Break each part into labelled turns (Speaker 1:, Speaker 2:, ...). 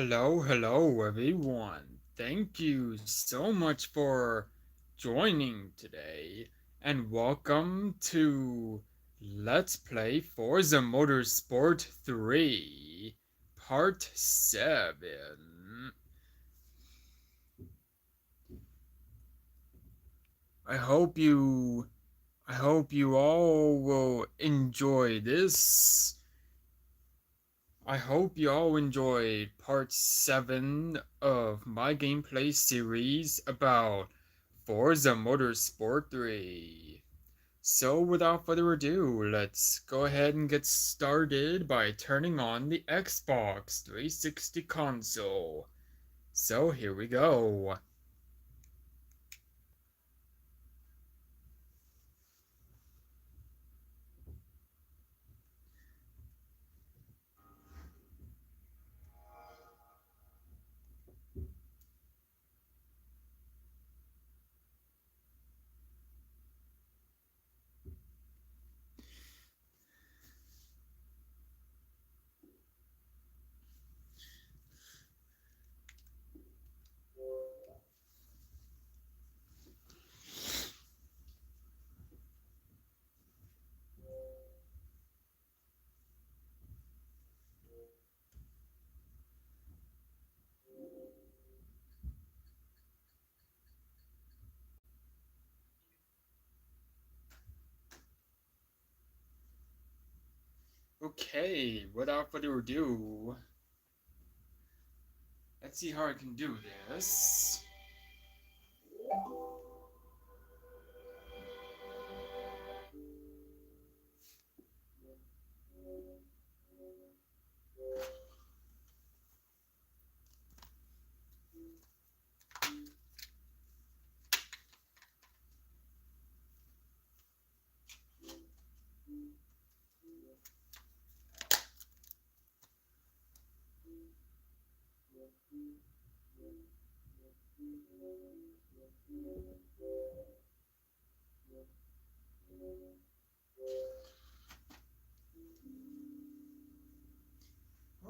Speaker 1: Hello, everyone. Thank you so much for joining today, and welcome to Let's Play Forza Motorsport 3, Part 7. I hope you I hope you all will enjoy this. I hope you all enjoyed part 7 of my gameplay series about Forza Motorsport 3. So without further ado, let's go ahead and get started by turning on the Xbox 360 console. So here we go. Okay, without further ado, let's see how I can do this.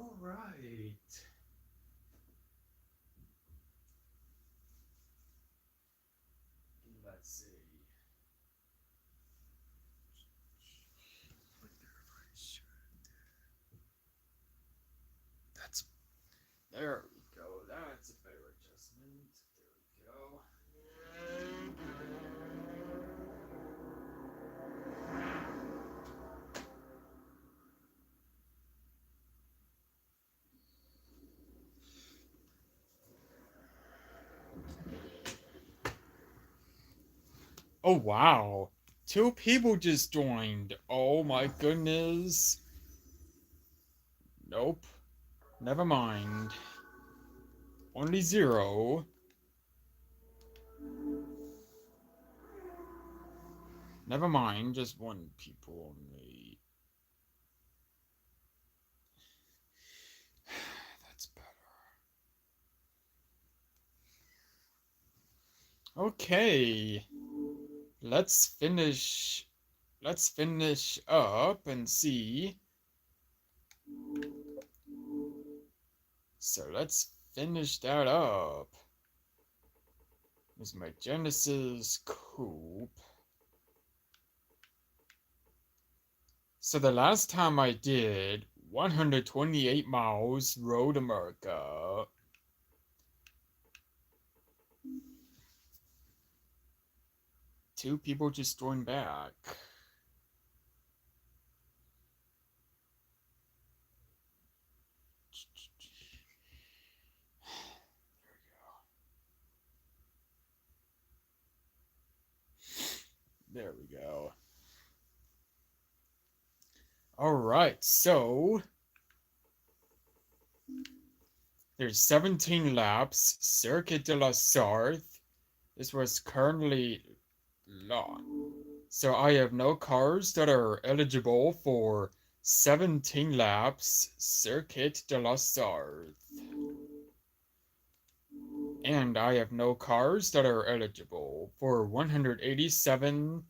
Speaker 1: All right. Let's see. That's There we go. That's a better adjustment. There we go. Oh wow. Two people just joined. Oh my goodness. Nope. Never mind. Only zero. Never mind. Just one people only. That's better. Okay. Let's finish. Let's finish up and see. So let's finish that up. This is my Genesis coupe. So the last time I did 128 miles Road America. Two people just joined back. There we go. All right, so there's 17 laps. Circuit de la Sarthe. This was currently long. So I have no cars that are eligible for 17 laps. Circuit de la Sarthe. And I have no cars that are eligible for 187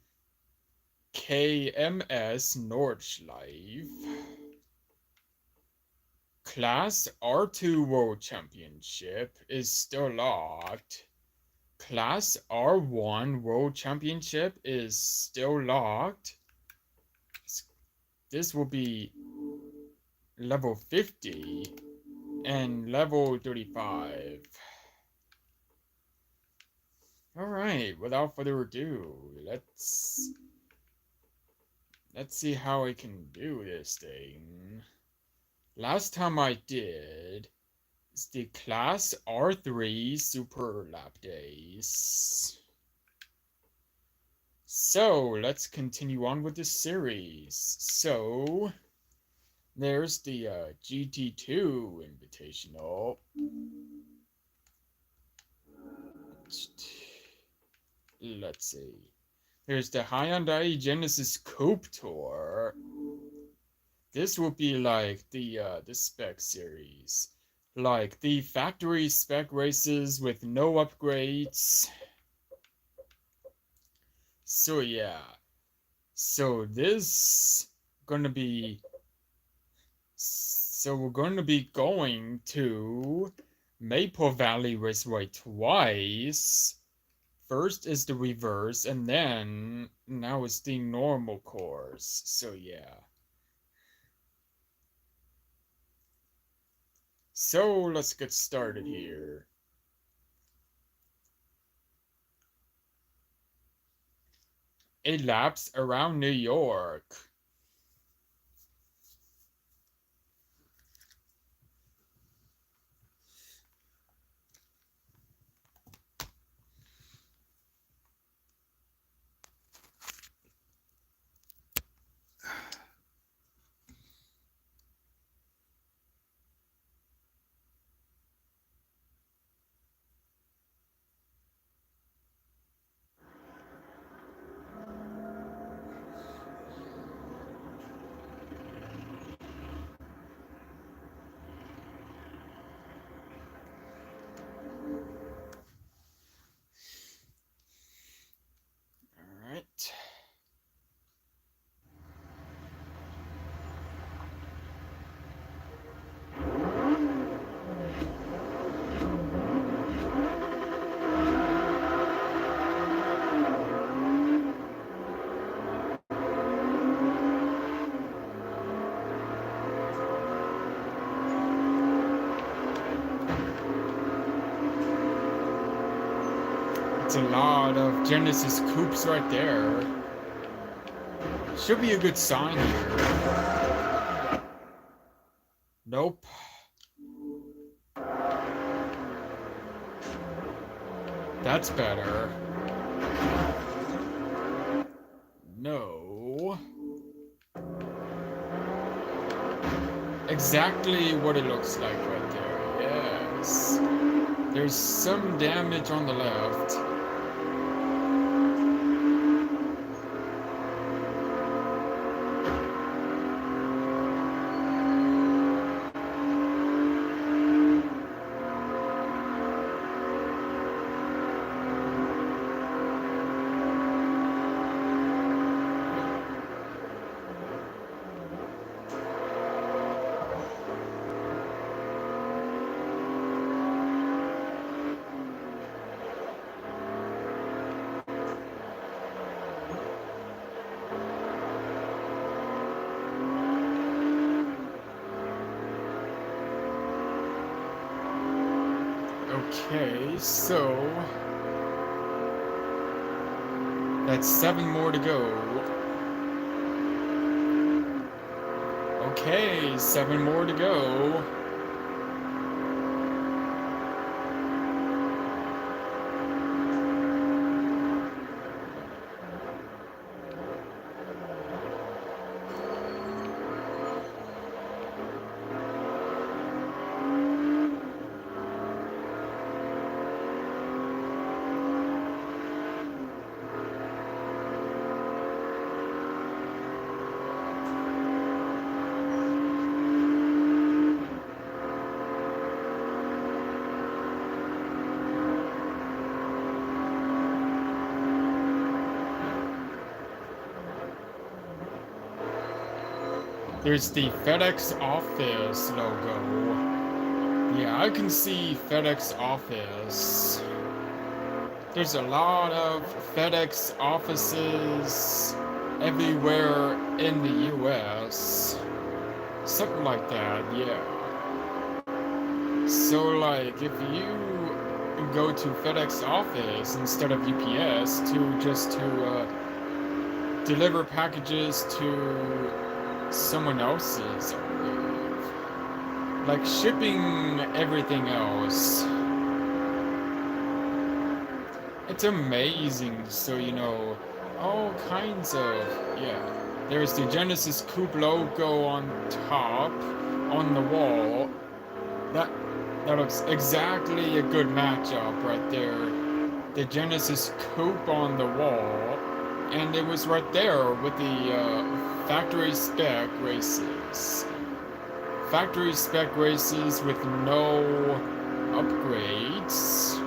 Speaker 1: KMS Nordschleife. Class R2 World Championship is still locked. Class R1 World Championship is still locked. This will be level 50 and level 35. Alright, without further ado, let's see how I can do this thing. Last time I did is the Class R3 Super Lap Days. So, let's continue on with the series. So, there's the GT2 Invitational. Let's see. There's the Hyundai Genesis Coupe Tour. This will be like the spec series. Like the factory spec races with no upgrades. So yeah. So we're gonna be going to Maple Valley Raceway twice. First is the reverse, and then now it's the normal course. So yeah. So let's get started here. 8 laps around New York. All right. It's a lot of Genesis coupes right there. Should be a good sign here. Nope. That's better. No. Exactly what it looks like right there. Yes. There's some damage on the left. Okay, so that's 7 more to go. Okay, 7 more to go. There's the FedEx office logo. Yeah, I can see FedEx office. There's a lot of FedEx offices everywhere in the US. Something like that, yeah. So, like, if you go to FedEx office instead of UPS to deliver packages to someone else's, I believe. Like shipping everything else. It's amazing. So, all kinds of, yeah. There's the Genesis Coupe logo on top, on the wall. That looks exactly a good matchup right there. The Genesis Coupe on the wall, and it was right there with the factory spec races. Factory spec races with no upgrades.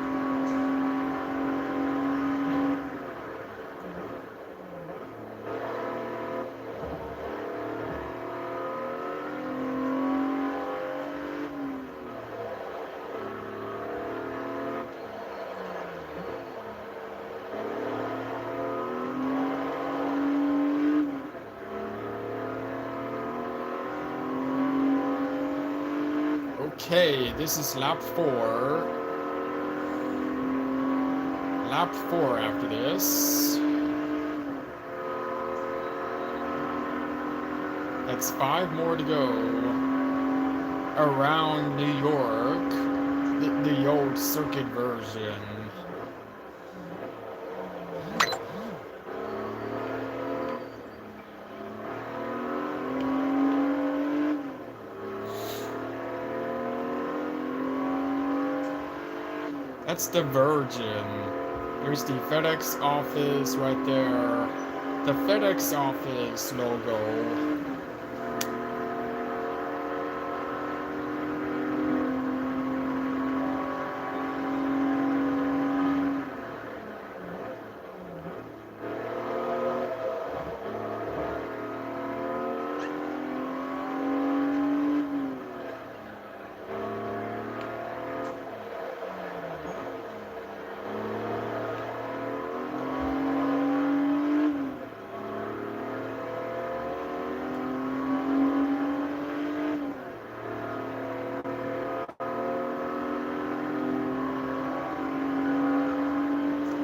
Speaker 1: Okay, this is lap 4. Lap 4 after this. That's 5 more to go. Around New York. The old circuit version. That's the Virgin. There's the FedEx office right there. The FedEx office logo.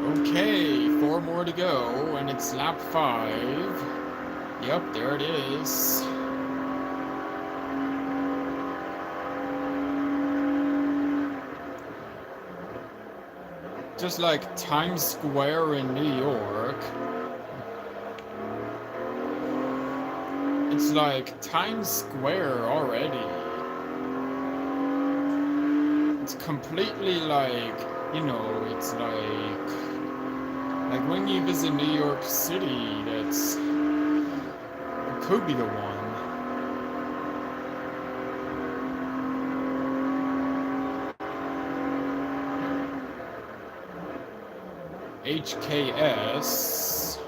Speaker 1: Okay, 4 more to go, and it's lap 5. Yep, there it is. Just like Times Square in New York. It's like Times Square already. It's completely like, it's like when you visit New York City, it could be the one. HKS.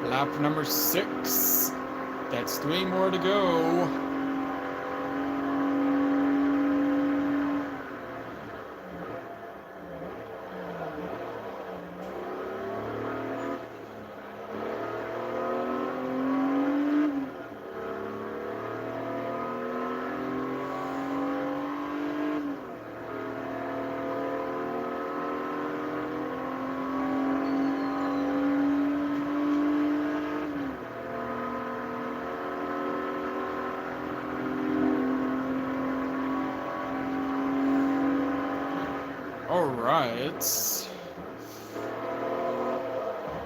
Speaker 1: Lap number 6. That's 3 more to go. Alright.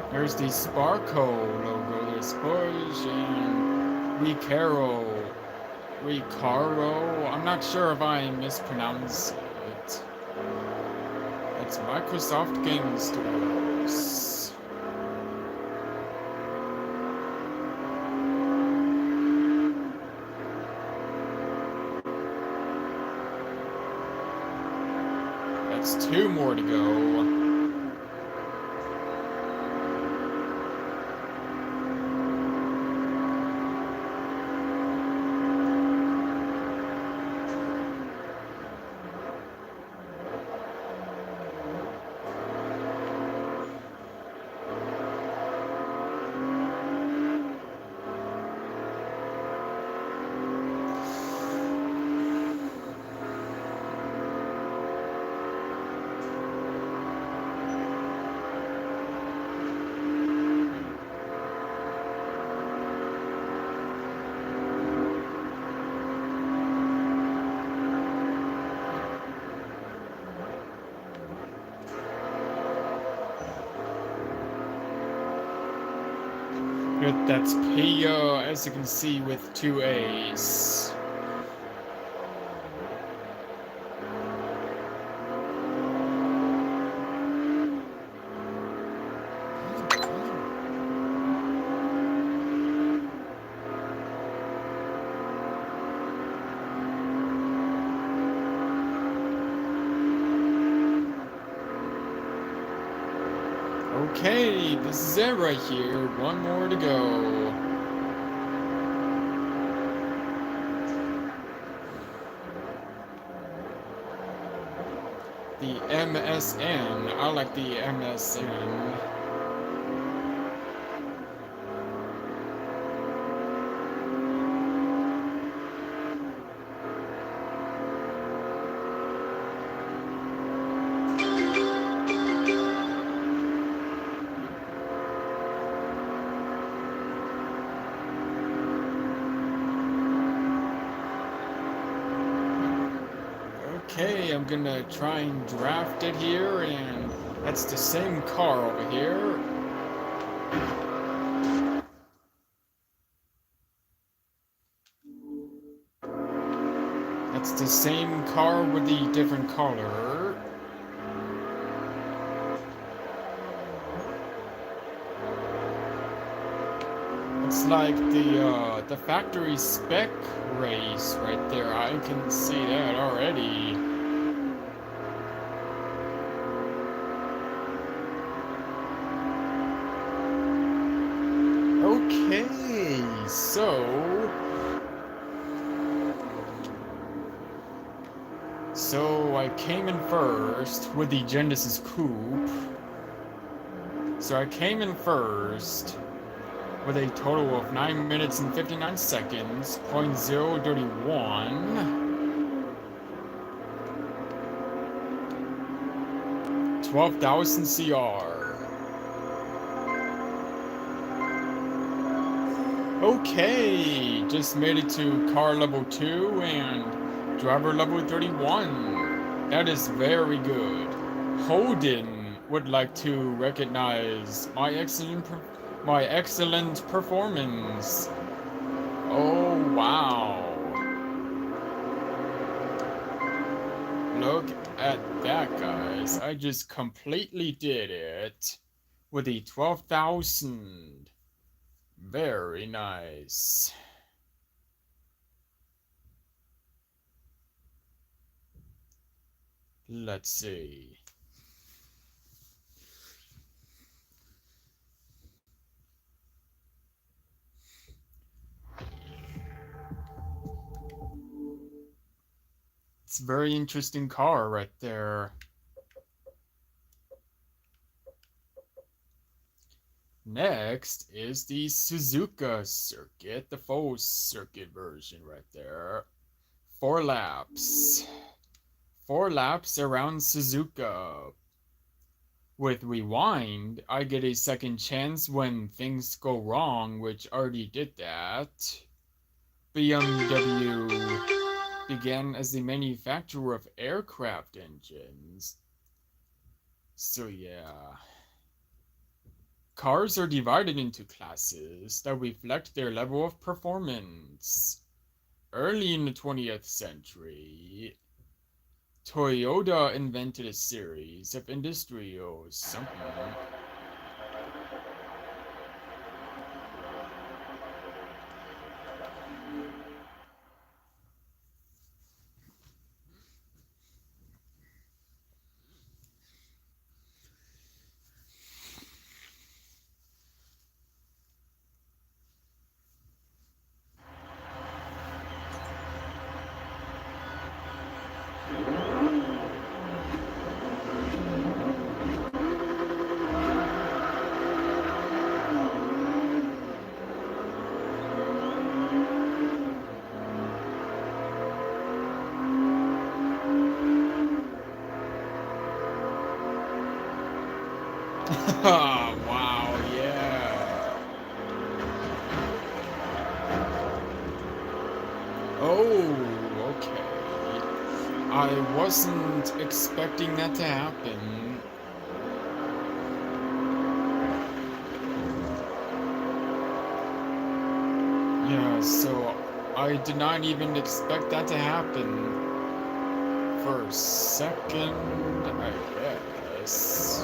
Speaker 1: There's the Sparco logo. There's Bush and Recaro. Recaro. I'm not sure if I mispronounce it. It's Microsoft Game Studios. That's 2 more to go. That's Pia, as you can see, with 2 A's. Okay, this is it right here. 1 more to go. The MSN. I like the MSN. Okay, I'm gonna try and draft it here, and that's the same car over here. That's the same car with the different color. It's like the factory spec race right there. I can see that already. Okay, so I came in first with the Genesis Coupe. So I came in first with a total of 9 minutes and 59 seconds, 0.031, 12,000 CR. Okay, just made it to car level 2 and driver level 31. That is very good. Holden would like to recognize my excellent performance. Oh, wow. Look at that, guys. I just completely did it with the 12,000. Very nice. Let's see. It's a very interesting car right there. Next is the Suzuka circuit, the full circuit version right there. 4 laps. 4 laps around Suzuka. With Rewind, I get a second chance when things go wrong, which already did that. BMW began as the manufacturer of aircraft engines. So yeah. Cars are divided into classes that reflect their level of performance. early in the 20th century, Toyota invented a series of industrial something. Wow, yeah. Oh, okay. I wasn't expecting that to happen. Yeah, so I did not even expect that to happen for a second, I guess.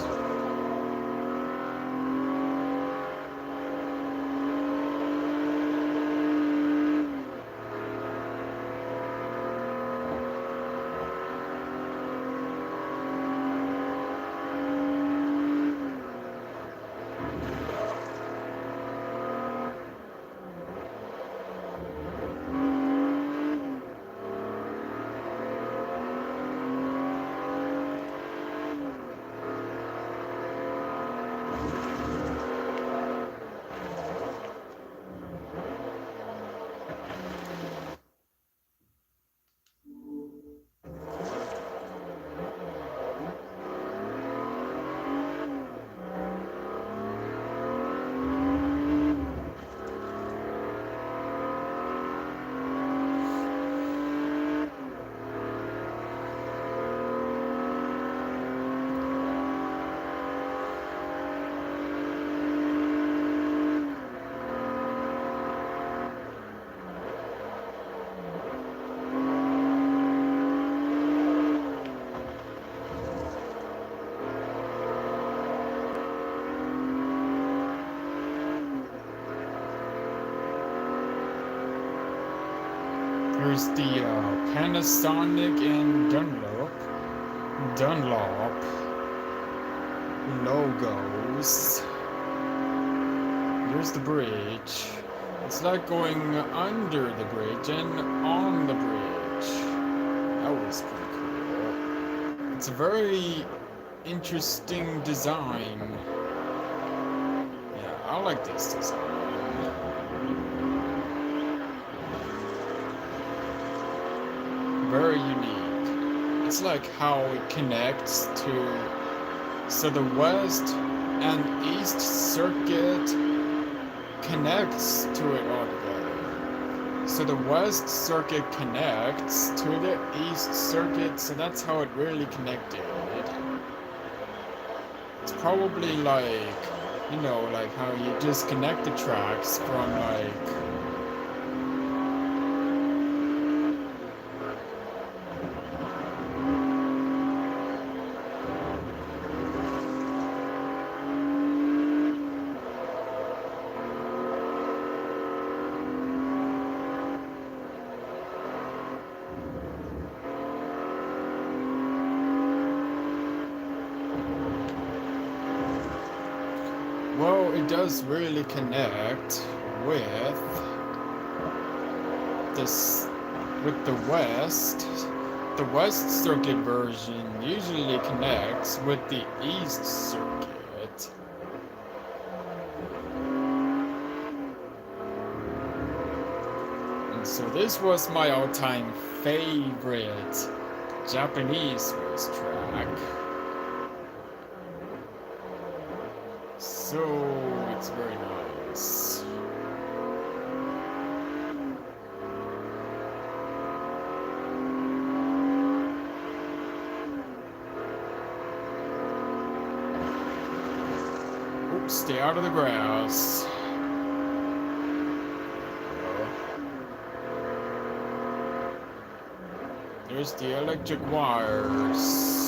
Speaker 1: Here's the Panasonic and Dunlop logos. Here's the bridge. It's like going under the bridge and on the bridge. That was pretty cool. It's a very interesting design. Yeah, I like this design. Very unique. It's like how it connects to. So the West and East Circuit connects to it all together. So the West Circuit connects to the East Circuit, so that's how it really connected. It's probably like, like how you disconnect the tracks from like. Well, it does really connect with this, with the West. The West Circuit version usually connects with the East Circuit. And so this was my all-time favorite Japanese race track. So it's very nice. Oops, stay out of the grass. There's the electric wires.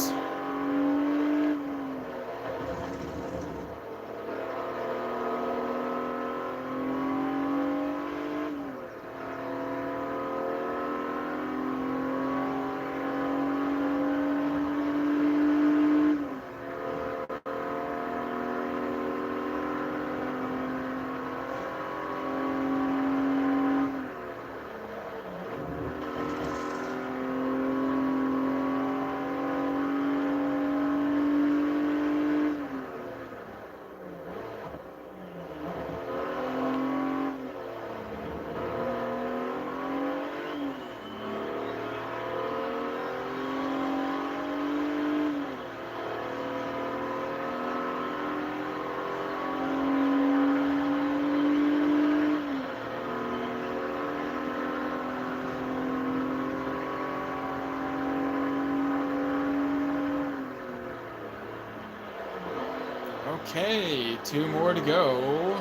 Speaker 1: Okay, 2 more to go.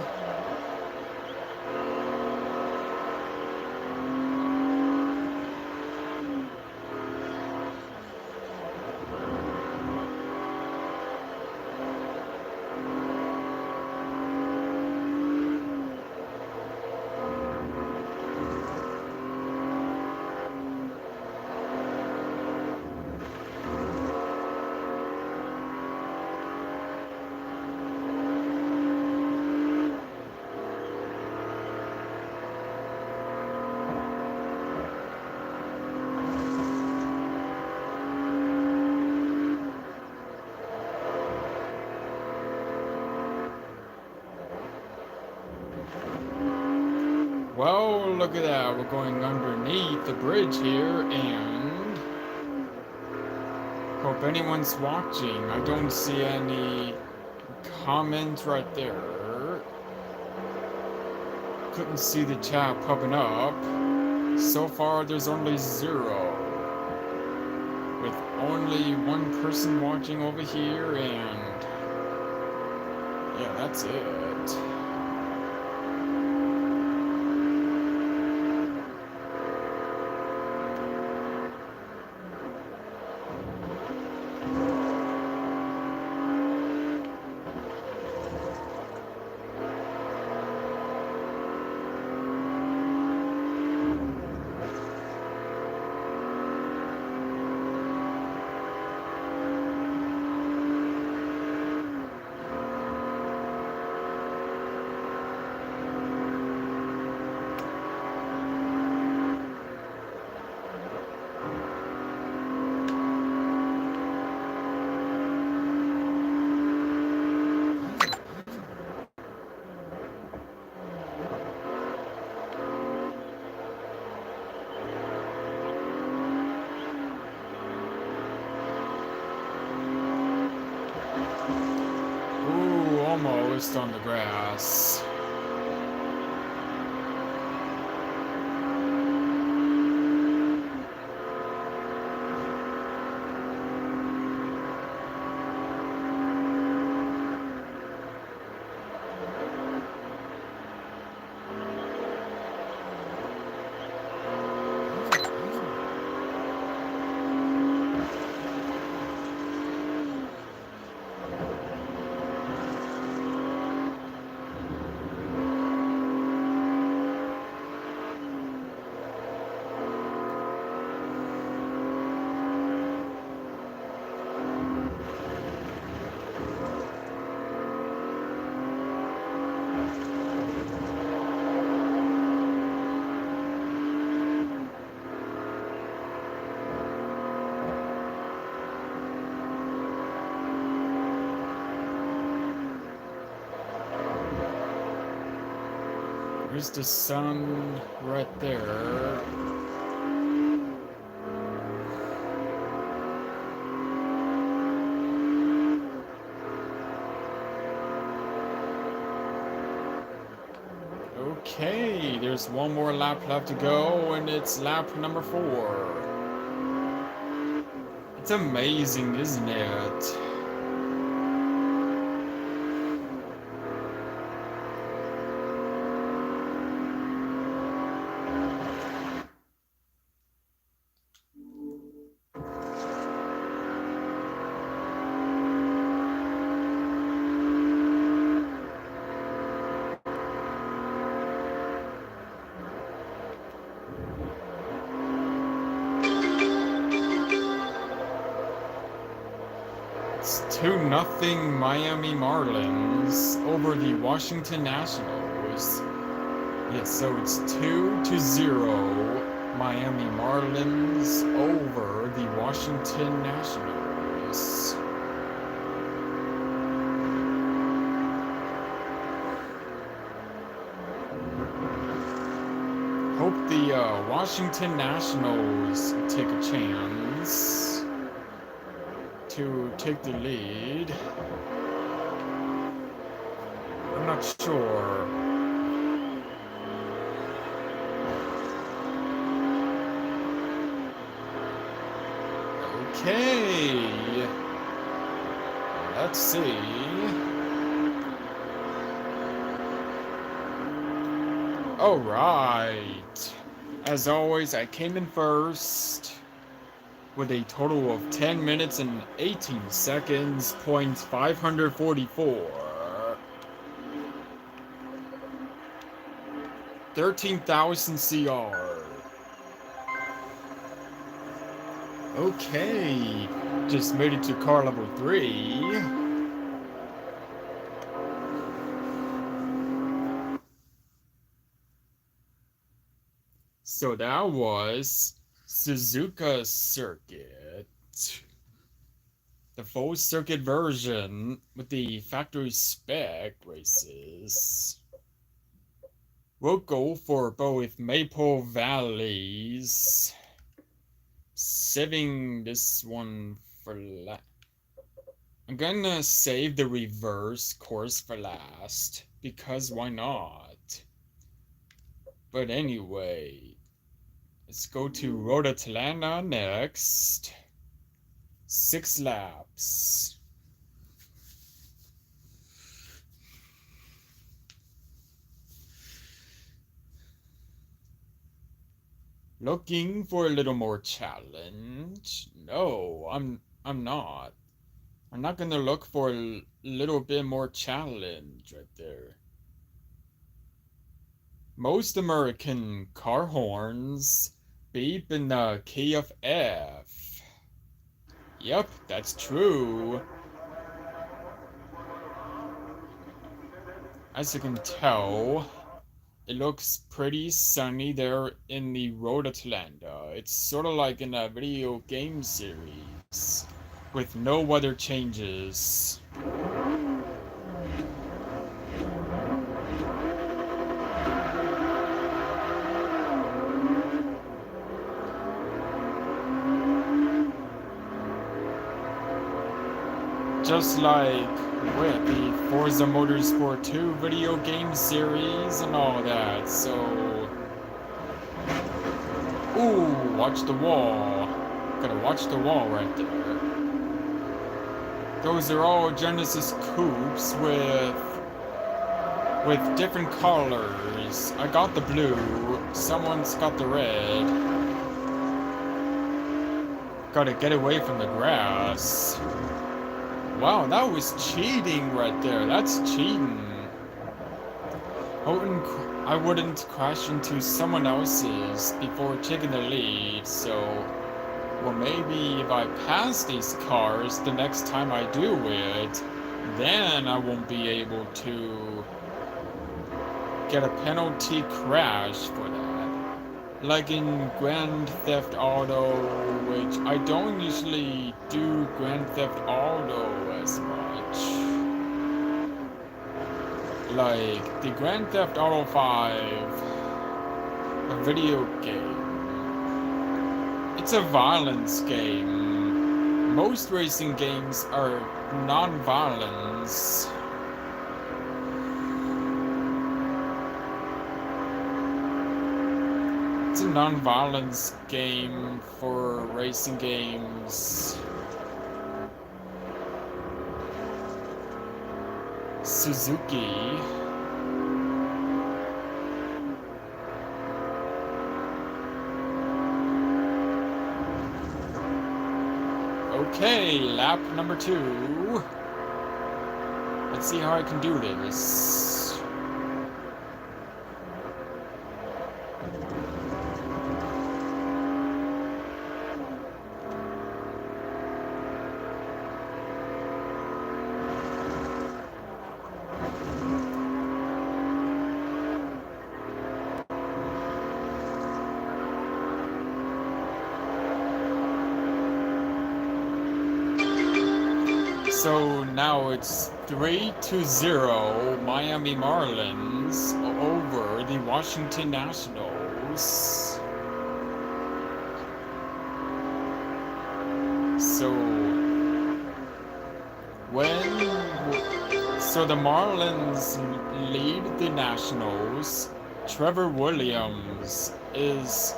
Speaker 1: Well, look at that. We're going underneath the bridge here, and hope anyone's watching. I don't see any comments right there. Couldn't see the chat popping up. So far, there's only 0. With only 1 person watching over here, and yeah, that's it. Ooh, almost on the grass. There's the sun right there. Okay, there's 1 more lap left to go, and it's lap number 4. It's amazing, isn't it? 2-0 Miami Marlins over the Washington Nationals. Yes, so it's 2-0 Miami Marlins over the Washington Nationals. Hope the Washington Nationals take a chance to take the lead. I'm not sure. Okay. Let's see. All right. As always, I came in first with a total of 10 minutes and 18 seconds, points 544. 13,000 CR. Okay, just made it to car level 3. So that was Suzuka Circuit. The full circuit version with the factory spec races. We'll go for both Maple Valleys. Saving this one for last. I'm gonna save the reverse course for last, because why not? But anyway, let's go to Road Atlanta next. 6 laps. Looking for a little more challenge? No, I'm not. I'm not gonna look for a little bit more challenge right there. Most American car horns beep in the key of F. Yep, that's true. As you can tell, it looks pretty sunny there in the Road Atlanta. It's sort of like in a video game series with no weather changes. Just like with the Forza Motorsport 2 video game series and all that, so... Ooh, watch the wall. Gotta watch the wall right there. Those are all Genesis coupes with different colors. I got the blue, someone's got the red. Gotta get away from the grass. Wow, that was cheating right there. That's cheating. I wouldn't crash into someone else's before taking the lead, so... Well, maybe if I pass these cars the next time I do it, then I won't be able to get a penalty crash for that. Like in Grand Theft Auto, which I don't usually do Grand Theft Auto as much. Like the Grand Theft Auto 5, a video game. It's a violence game. Most racing games are non-violence. It's a non-violence game for racing games. Suzuki. Okay, lap number 2. Let's see how I can do this. So now it's 3-0 Miami Marlins over the Washington Nationals. So the Marlins lead the Nationals. Trevor Williams is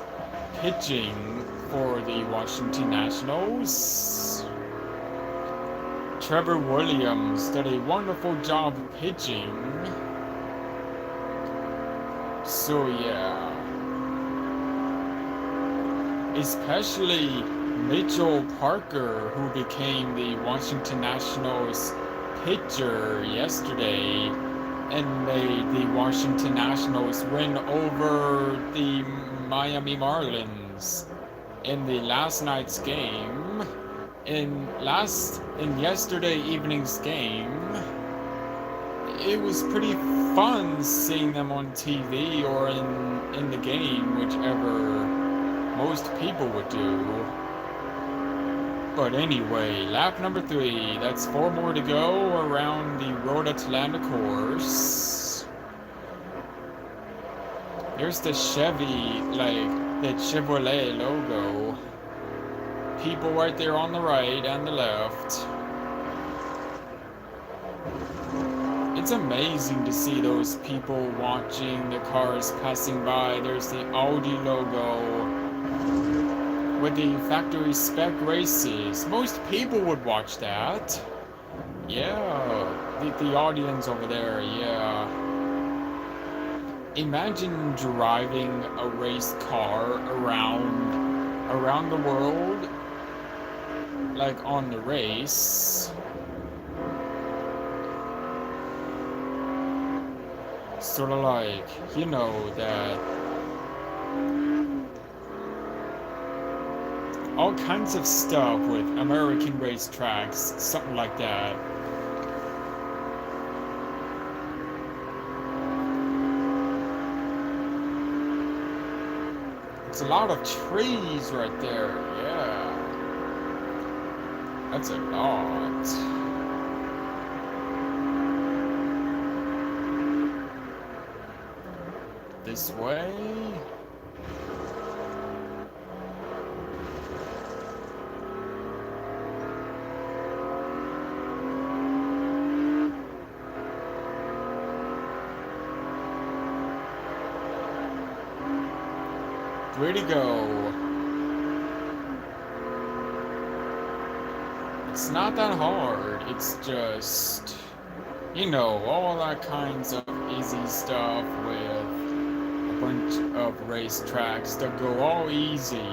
Speaker 1: pitching for the Washington Nationals. Trevor Williams did a wonderful job pitching. So yeah. Especially Mitchell Parker, who became the Washington Nationals pitcher yesterday and made the Washington Nationals win over the Miami Marlins in the last night's game. In yesterday evening's game, it was pretty fun seeing them on TV or in the game, whichever most people would do. But anyway, lap number 3. That's 4 more to go around the Road Atlanta course. Here's the Chevy, like the Chevrolet logo. People right there on the right and the left. It's amazing to see those people watching the cars passing by. There's the Audi logo with the factory spec races. Most people would watch that. Yeah, the audience over there, yeah. Imagine driving a race car around the world, like on the race. Sort of like, you know, that all kinds of stuff with American racetracks, something like that. It's a lot of trees right there, yeah. That's a lot. This way? Way to go. It's not that hard. It's just, you know, all that kinds of easy stuff with a bunch of racetracks that go all easy.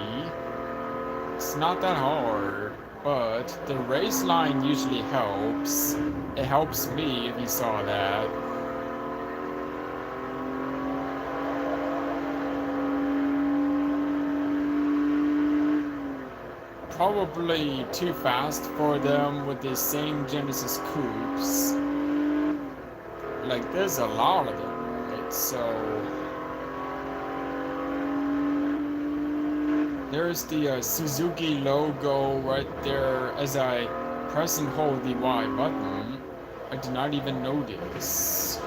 Speaker 1: It's not that hard, but the race line usually helps. It helps me if you saw that. Probably too fast for them with the same Genesis coupes. Like, there's a lot of them, right? So there's the Suzuki logo right there as I press and hold the Y button. I did not even notice.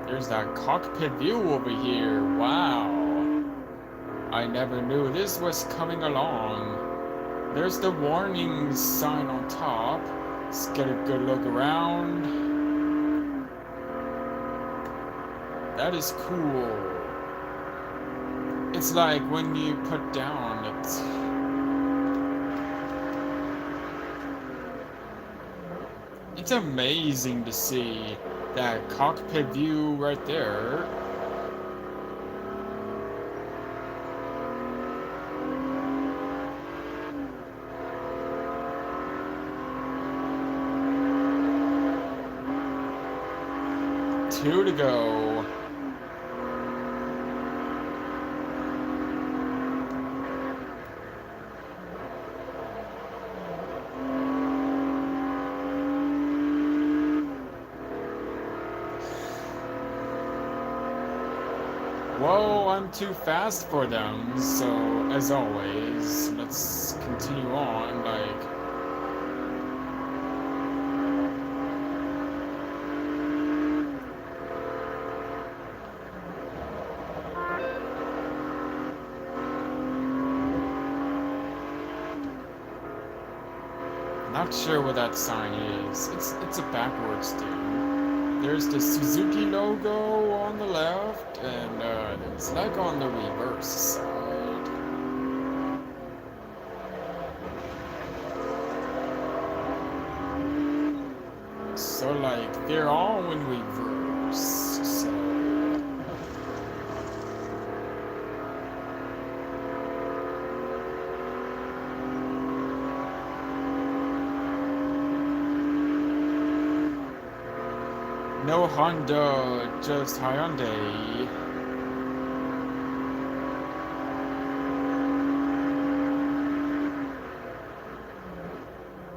Speaker 1: There's that cockpit view over here. Wow. I never knew this was coming along. There's the warning sign on top. Let's get a good look around. That is cool. It's like when you put down it. It's amazing to see that cockpit view right there. Two to go. Well, I'm too fast for them, so as always, let's continue on, like... Not sure what that sign is. It's a backwards thing. There's the Suzuki logo on the left, and it's like on the reverse side. So like they're all in reverse. So no Honda, just Hyundai.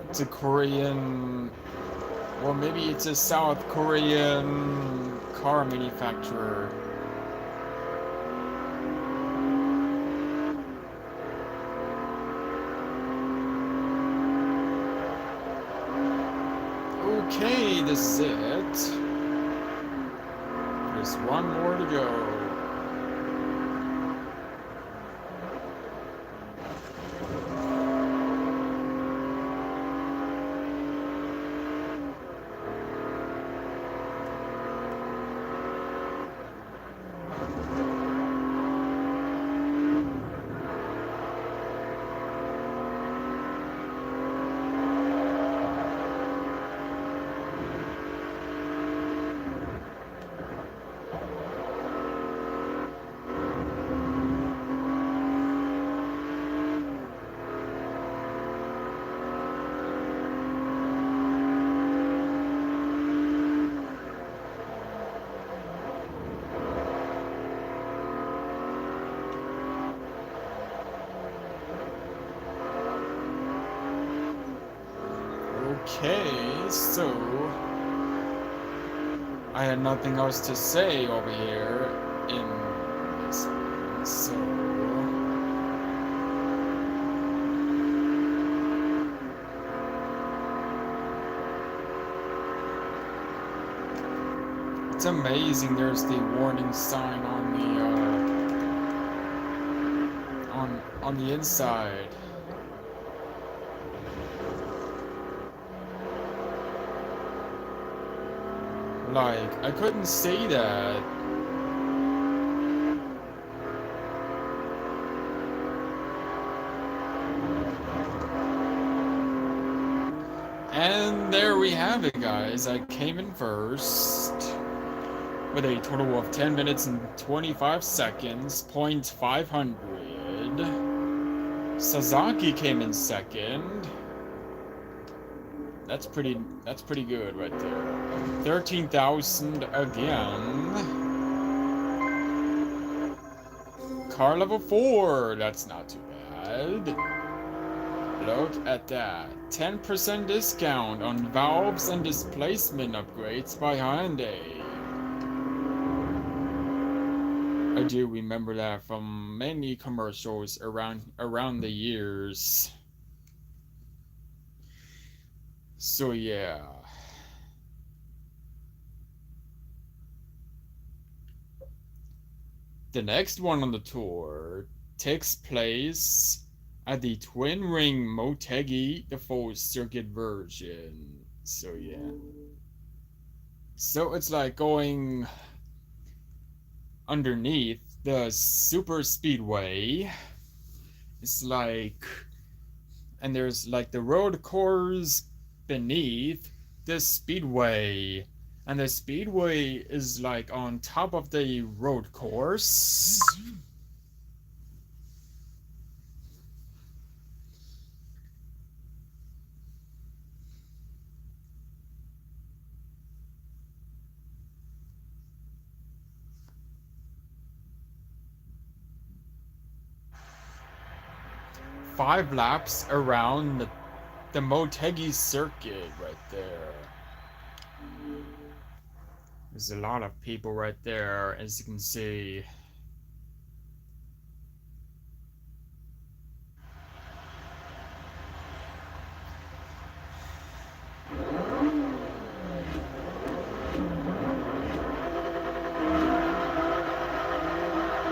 Speaker 1: It's a Korean, or maybe it's a South Korean car manufacturer. Okay, this is it. There's one more to go. Okay, so I had nothing else to say over here in this one, so it's amazing there's the warning sign on the on the inside. Like, I couldn't say that. And there we have it, guys. I came in first with a total of 10 minutes and 25 seconds, 500. Sasaki came in second. That's pretty good right there. 13,000 again. Car level 4, that's not too bad. Look at that. 10% discount on valves and displacement upgrades by Hyundai. I do remember that from many commercials around the years. So yeah. The next one on the tour takes place at the Twin Ring Motegi, the full circuit version. So yeah. So it's like going underneath the super speedway. It's like, and there's like the road course beneath the speedway, and the speedway is like on top of the road course. Five laps around the Motegi circuit right there. There's a lot of people right there, as you can see.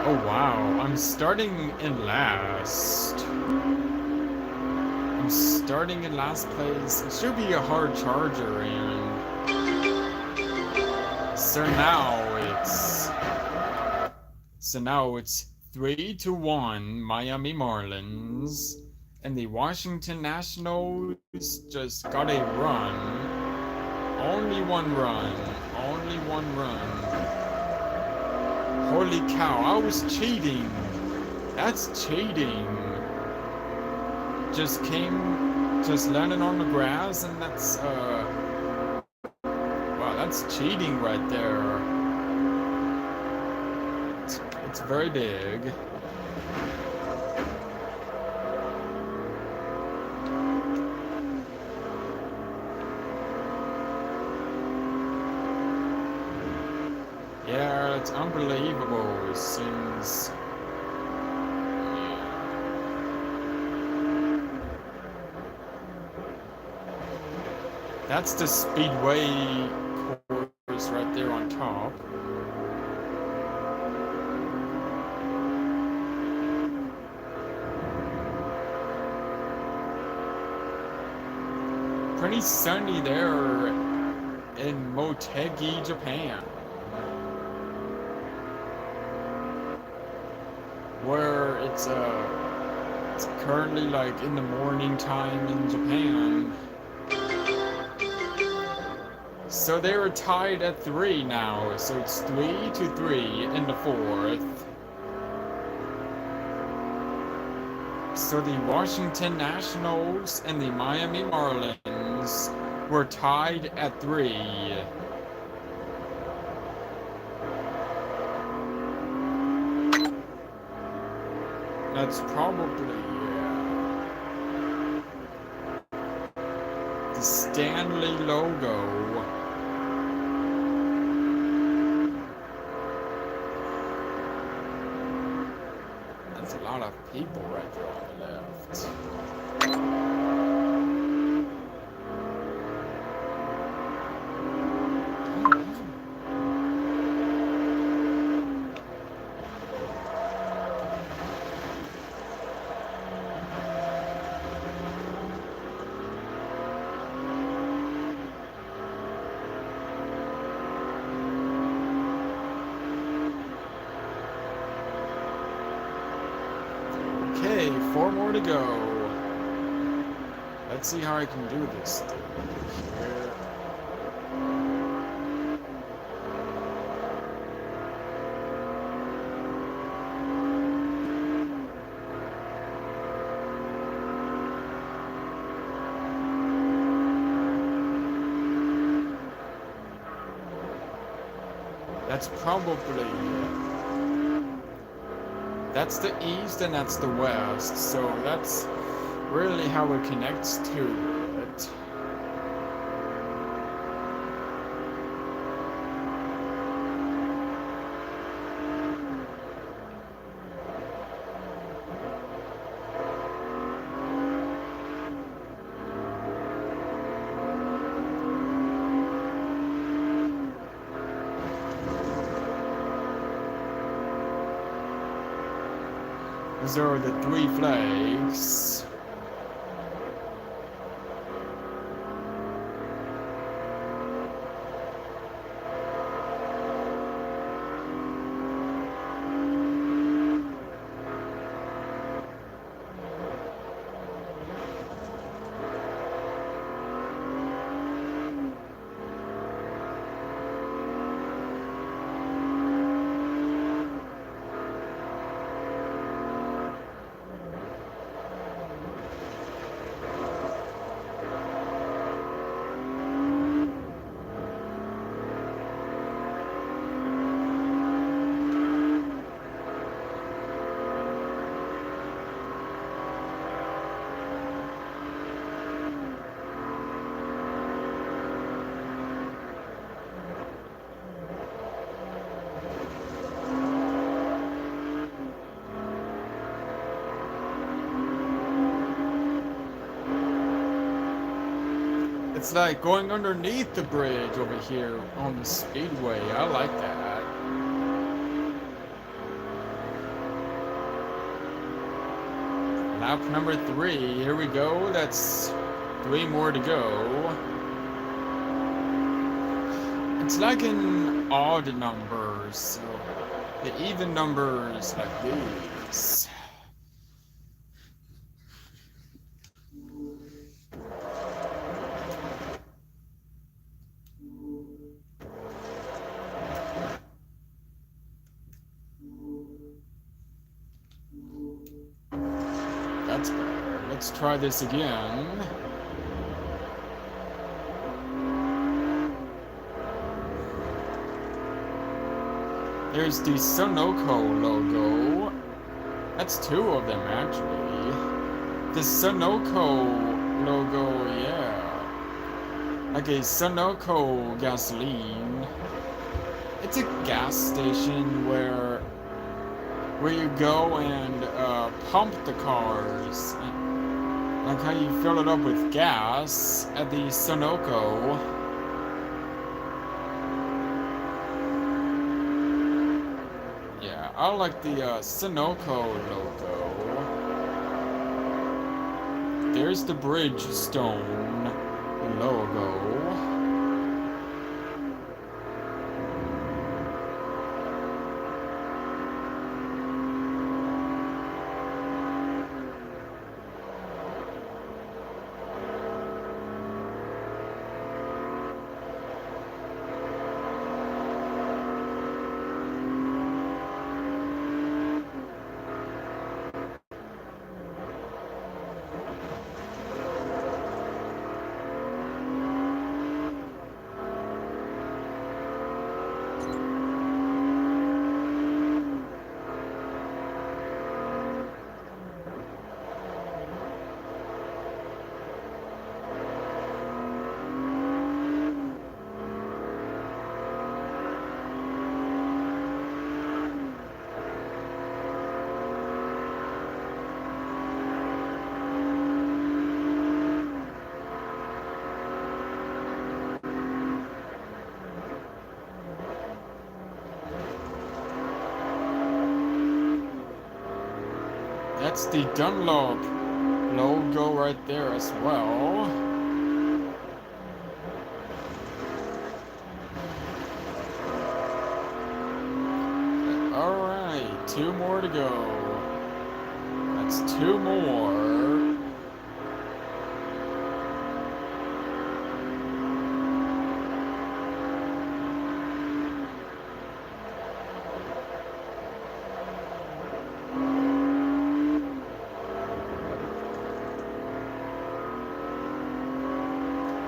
Speaker 1: Oh wow, I'm starting in last. I'm starting in last place. It should be a hard charger, and so now it's so now it's 3-1 Miami Marlins, and the Washington Nationals just got a run. Only one run. Only one run. Holy cow, I was cheating. That's cheating. Just landed on the grass, and wow, that's cheating right there. It's very big. Yeah, it's unbelievable since... That's the Speedway course right there on top. Pretty sunny there in Motegi, Japan, where it's currently like in the morning time in Japan. So they were tied at 3 now, so it's 3-3 in the fourth. So the Washington Nationals and the Miami Marlins were tied at 3. That's probably the Stanley logo. That's a lot of people right there on the left. Okay, 4 more to go. Let's see how I can do this thing here. That's probably... That's the east and that's the west, so that's really how it connects to it. These are the 3 flags. It's like going underneath the bridge over here on the speedway. I like that. Lap number 3. Here we go. That's 3 more to go. It's like in odd numbers, so the even numbers like these. That's better. Let's try this again. There's the Sunoco logo. That's 2 of them, actually. The Sunoco logo, yeah. Like a Sunoco gasoline. It's a gas station where you go and pump the cars. Like how you fill it up with gas at the Sunoco. Yeah, I like the Sunoco logo. There's the Bridgestone logo. That's the Dunlop logo right there as well. Alright, 2 more to go. That's 2 more.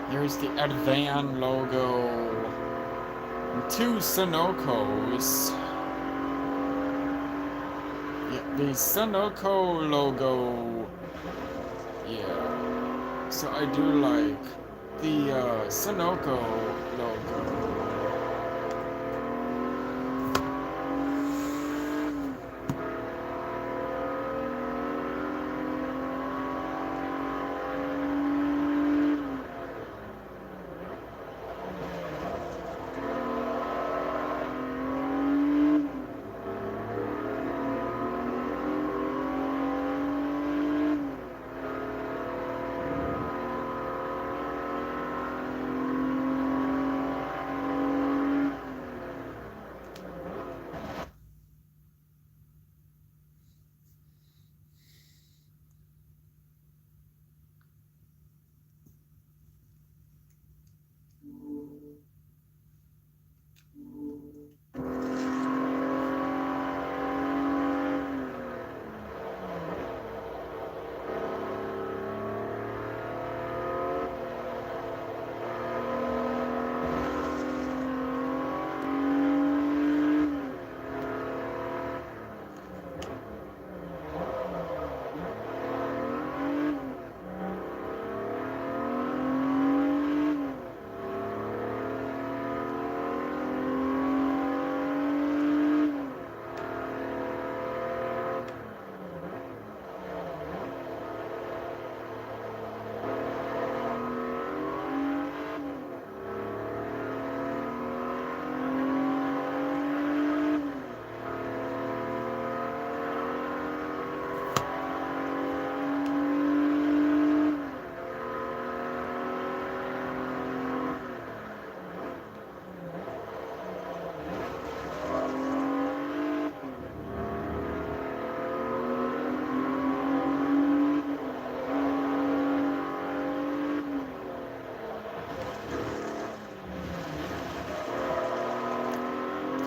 Speaker 1: Here's the Advan logo. And 2 Sunocos. Yeah, the Sunoco logo. Yeah. So I do like the Sunoco logo.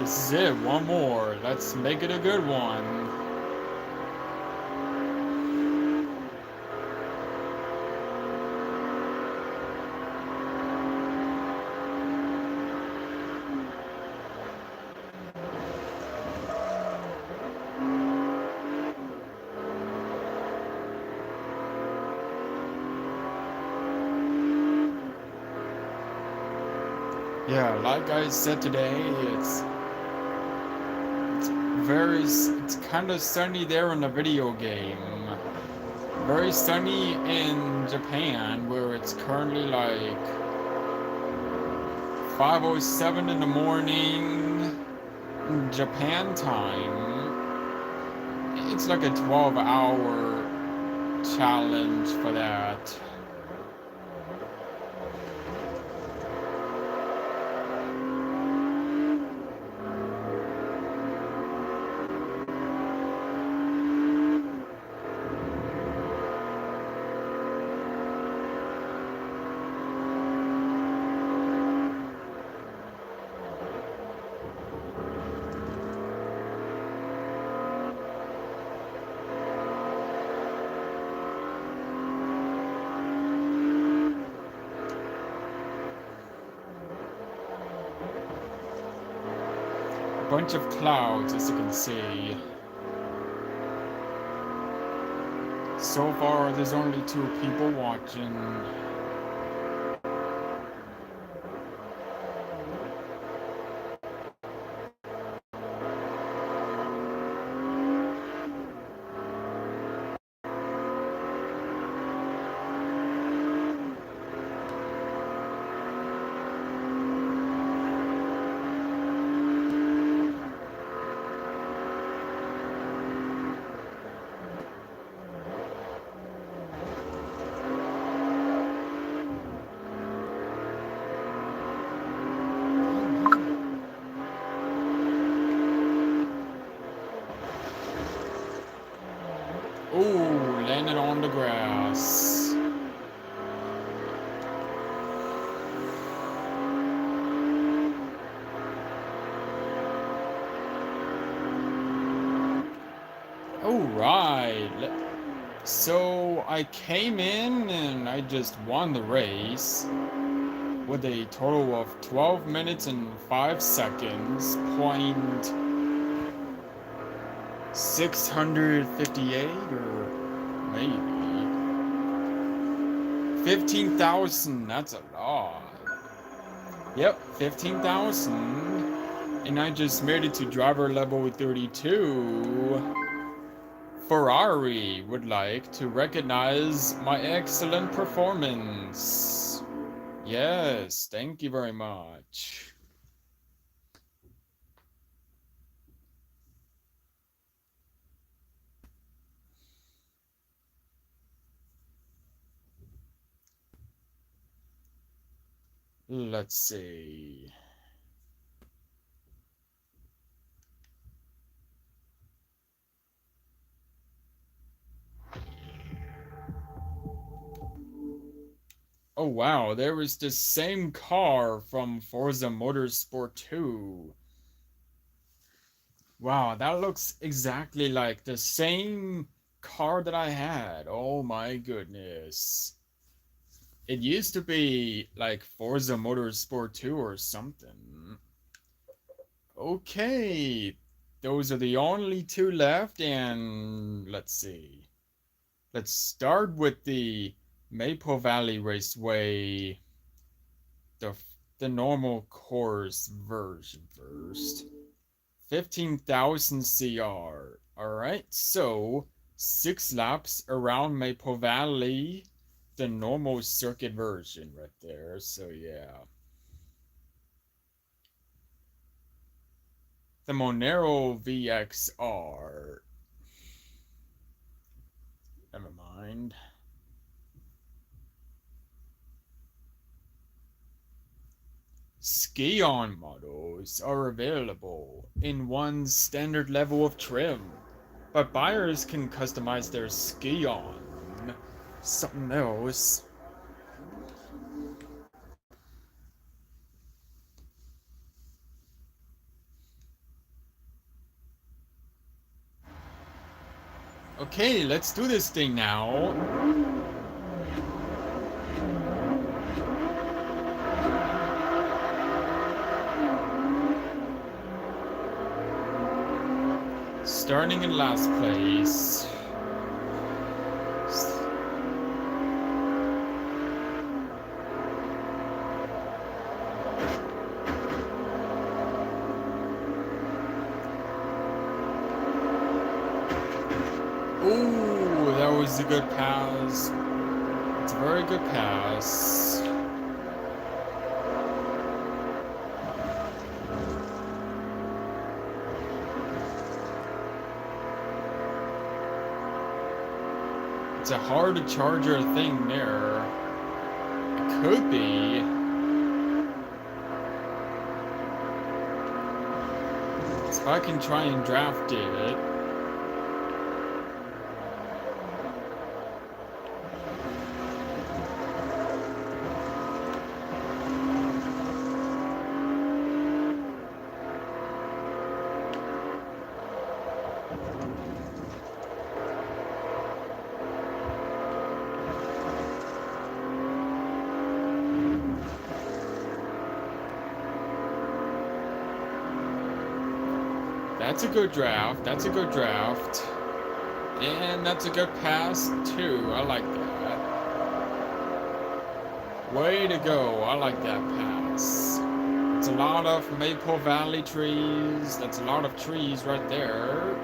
Speaker 1: this is it. One more. Let's make it a good one. Yeah, like I said today, it's kind of sunny there in the video game. Very sunny in Japan, where it's currently like 5:07 in the morning Japan time. It's like a 12-hour challenge for that. Bunch of clouds, as you can see. So far, there's only 2 people watching. Ooh, landed on the grass. Alright. So I came in and I just won the race with a total of 12 minutes and 5 seconds, point 658 or maybe 15,000. That's a lot. Yep, 15,000. And I just made it to driver level 32. Ferrari would like to recognize my excellent performance. Yes, thank you very much. Let's see. Oh wow, there was the same car from Forza Motorsport 2. Wow, that looks exactly like the same car that I had. Oh my goodness. It used to be like Forza Motorsport 2 or something. Okay, those are the only 2 left, and let's see. Let's start with the Maple Valley Raceway, the the normal course version first. 15,000 CR. Alright, so 6 laps around Maple Valley, the normal circuit version right there. So yeah. The Monero VXR. Never mind. Ski-on models are available in one standard level of trim, but buyers can customize their ski-on something else. Okay, let's do this thing now. Starting in last place. Ooh, that was a good pass. It's a very good pass. It's a hard charger thing there. It could be. So if I can try and draft it. That's a good draft. That's a good draft. And that's a good pass, too. I like that. Way to go. I like that pass. It's a lot of Maple Valley trees. That's a lot of trees right there.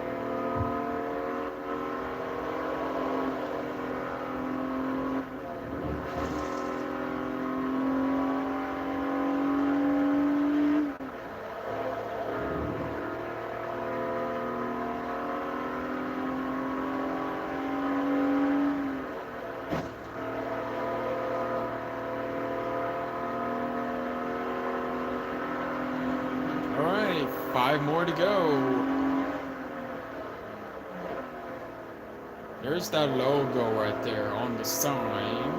Speaker 1: Alright, 5 more to go. There's that logo right there on the sign.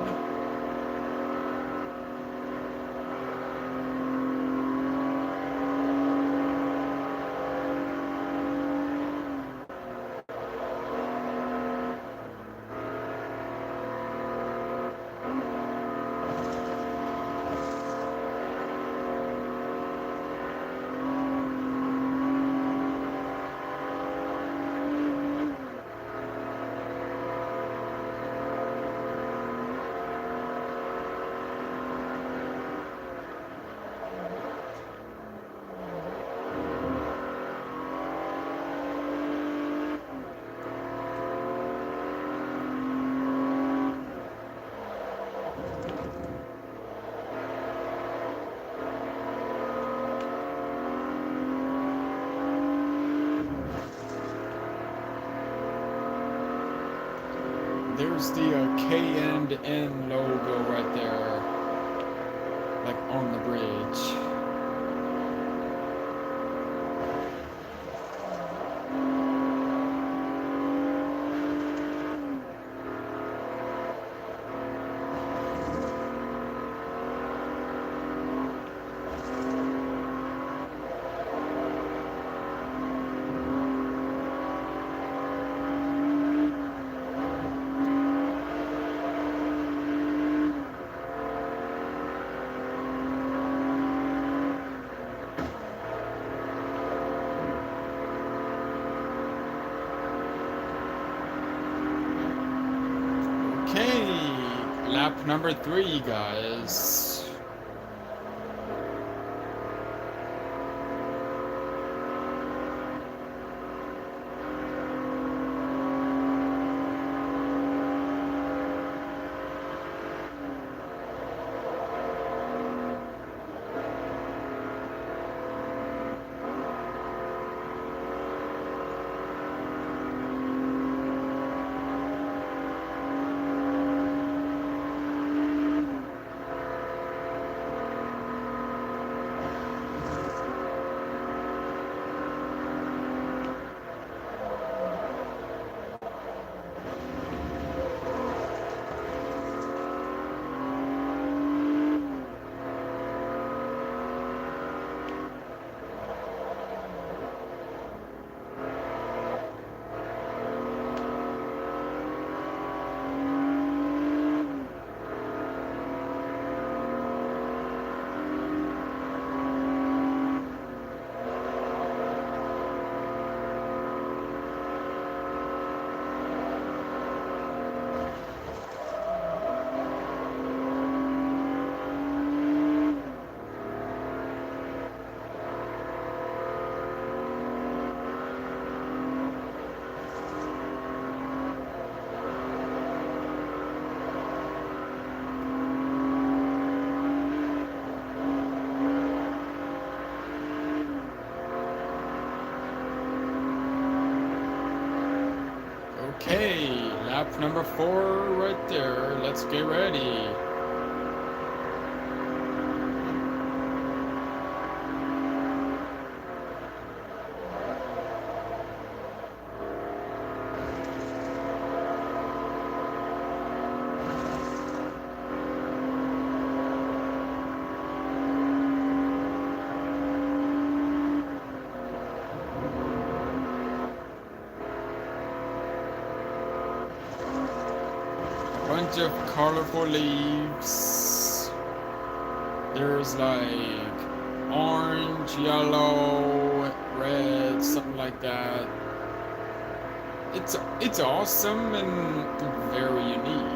Speaker 1: There's the K and N logo right there, like on the bridge. Okay, lap number 3, guys. Okay, lap number 4 right there. Let's get ready. Bunch of colorful leaves. There's like orange, yellow, red, something like that. It's awesome and very unique.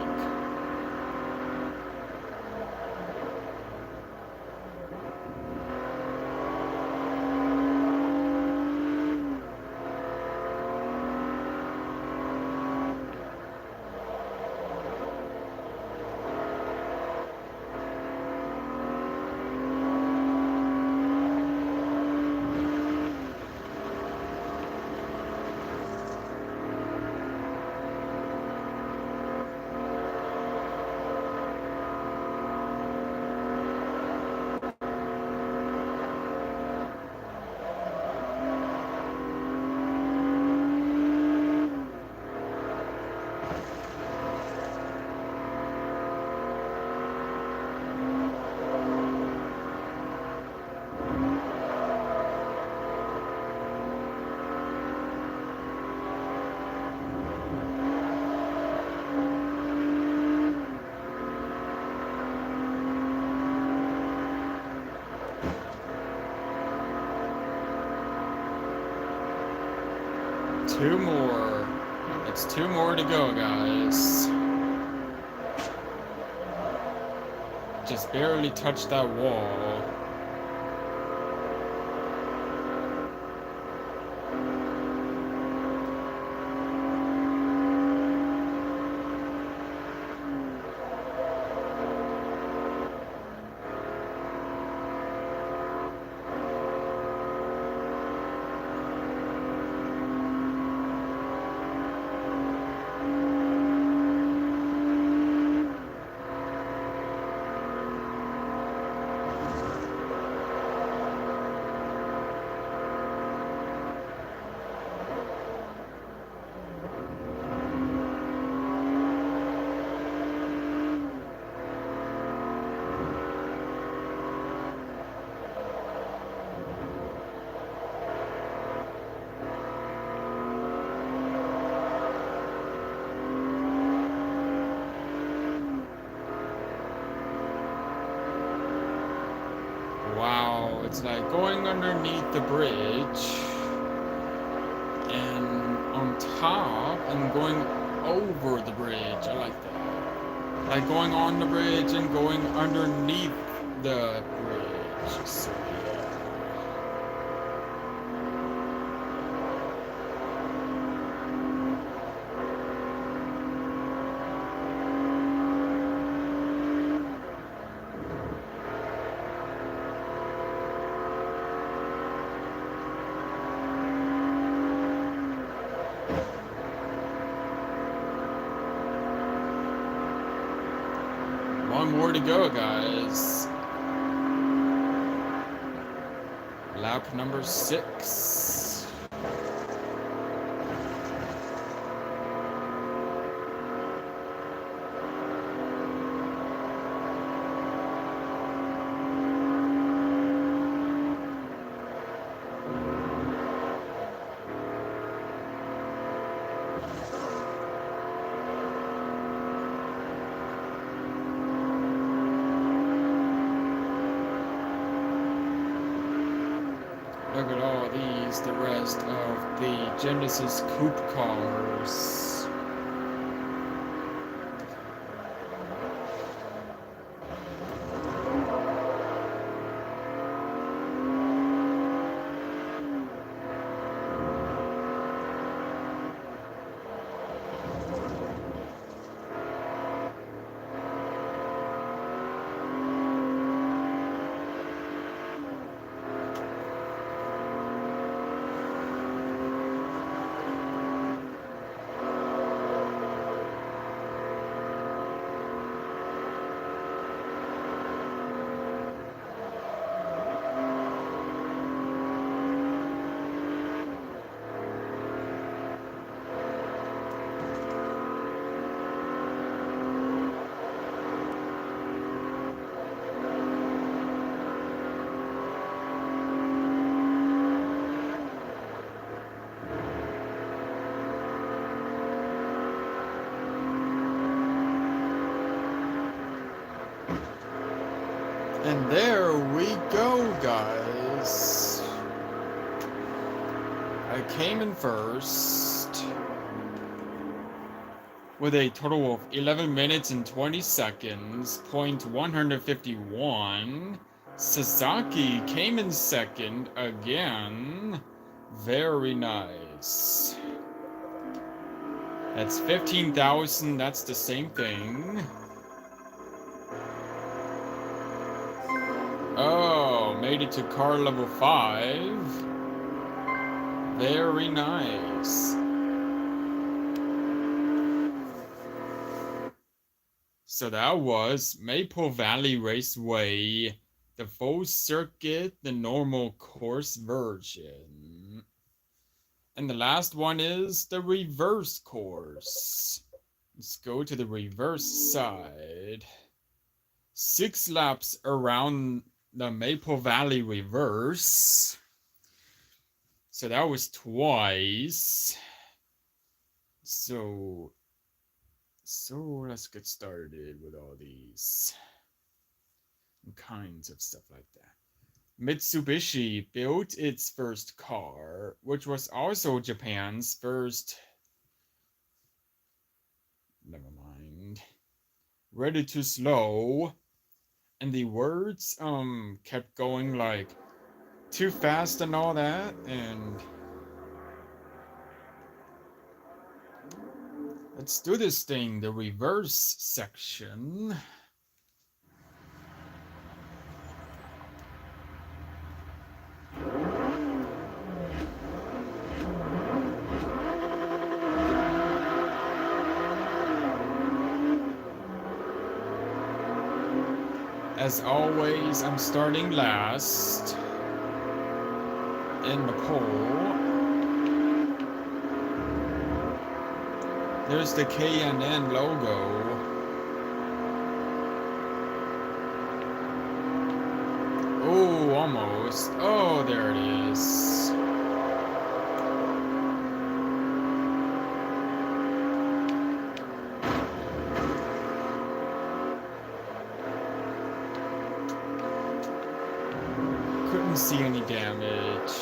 Speaker 1: Two more. It's two more to go, guys. Just barely touched that wall. Wow, it's like going underneath the bridge and on top and going over the bridge. I like that. Like going on the bridge and going underneath the bridge. So yeah. One more to go, guys. Lap number 6. Look at all these, the rest of the Genesis Coupe cars. And there we go, guys. I came in first with a total of 11 minutes and 20 seconds, point 151. Sasaki came in second again. Very nice. That's 15,000, that's the same thing. Oh, made it to car level 5. Very nice. So that was Maple Valley Raceway, the full circuit, the normal course version. And the last one is the reverse course. Let's go to the reverse side. 6 laps around the Maple Valley reverse. So that was twice. So let's get started with all these kinds of stuff like that. Mitsubishi built its first car, which was also Japan's first. Never mind. Ready to slow. And the words kept going like too fast and all that, and let's do this thing, the reverse section. As always, I'm starting last in the pole. There's the K&N logo. Oh, almost. Oh, there it is. Couldn't see any damage.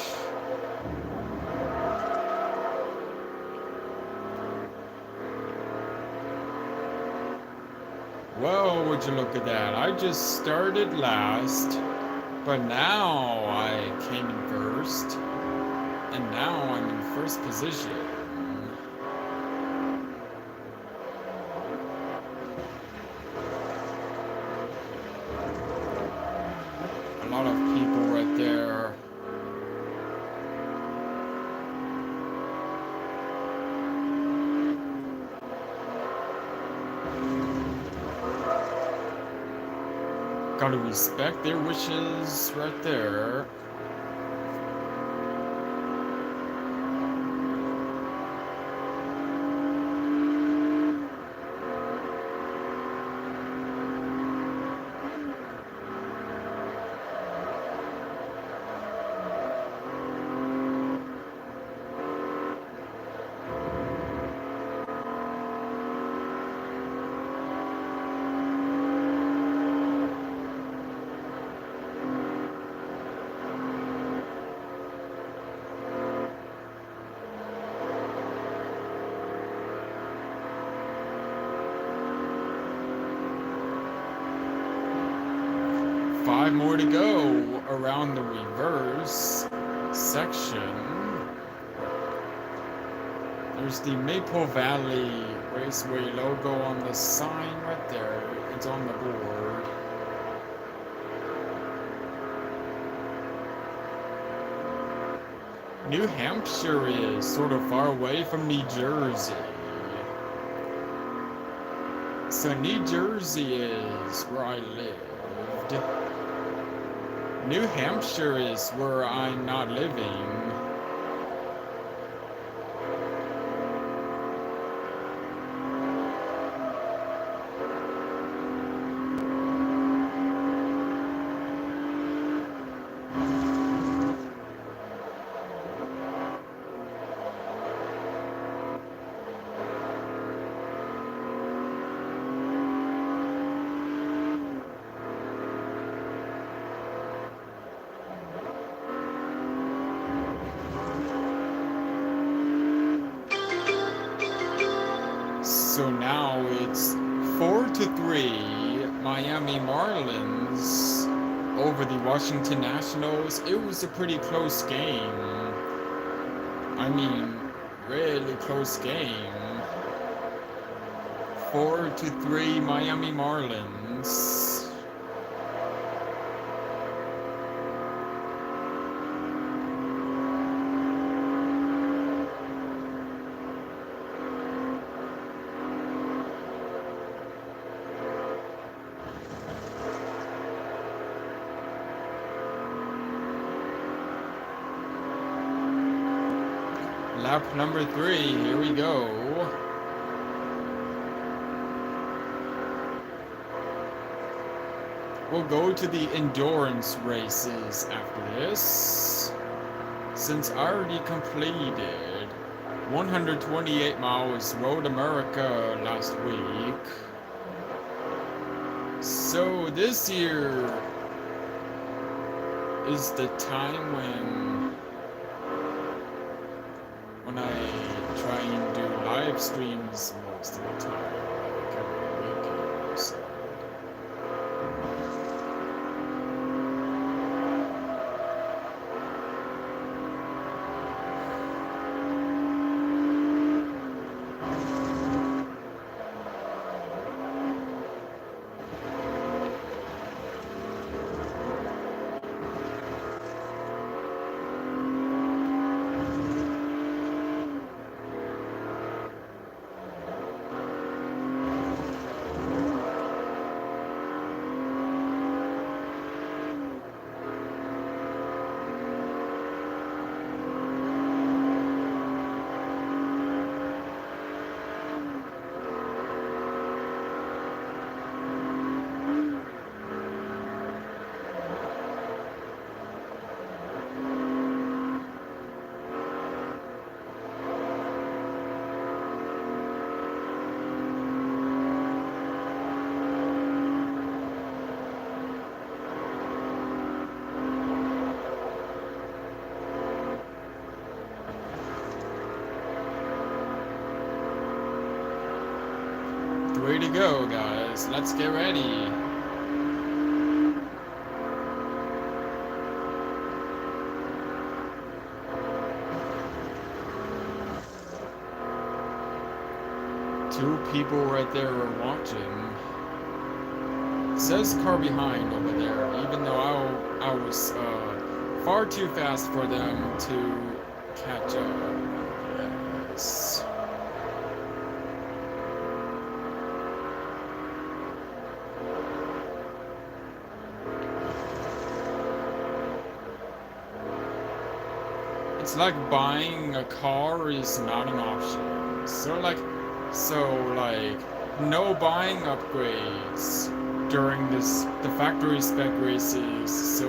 Speaker 1: Well, would you look at that? I just started last, but now I came in first, and now I'm in first position. A lot of people right there. Gotta respect their wishes right there. Five more to go around the reverse section. There's the Maple Valley Raceway logo on the sign right there. It's on the board. New Hampshire is sort of far away from New Jersey. So New Jersey is where I lived. New Hampshire is where I'm not living. So now it's 4-3 Miami Marlins over the Washington Nationals. It was a pretty close game. I mean, really close game. 4-3 Miami Marlins. Lap number 3, here we go. We'll go to the endurance races after this, since I already completed 128 miles Road America last week. So this year is the time when I try and do live streams most of the time, like every weekend or so. Way to go, guys. Let's get ready. Two people right there are watching. It says car behind over there, even though I was far too fast for them to catch up. Yes. It's like buying a car is not an option. So like no buying upgrades during the factory spec races. So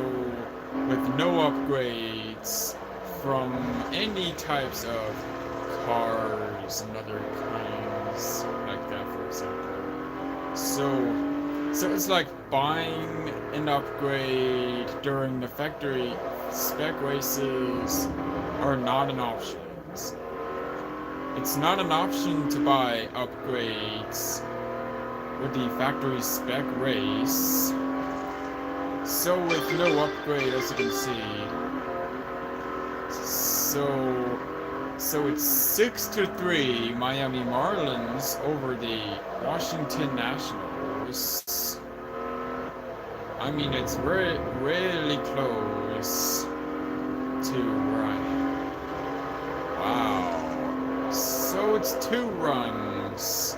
Speaker 1: with no upgrades from any types of cars and other kinds like that, for example. So it's like buying an upgrade during the factory spec races are not an option. It's not an option to buy upgrades with the factory spec race. So with no upgrade, as you can see, so it's 6-3 Miami Marlins over the Washington Nationals. I mean, it's really close to where I am. Wow. So it's 2 runs.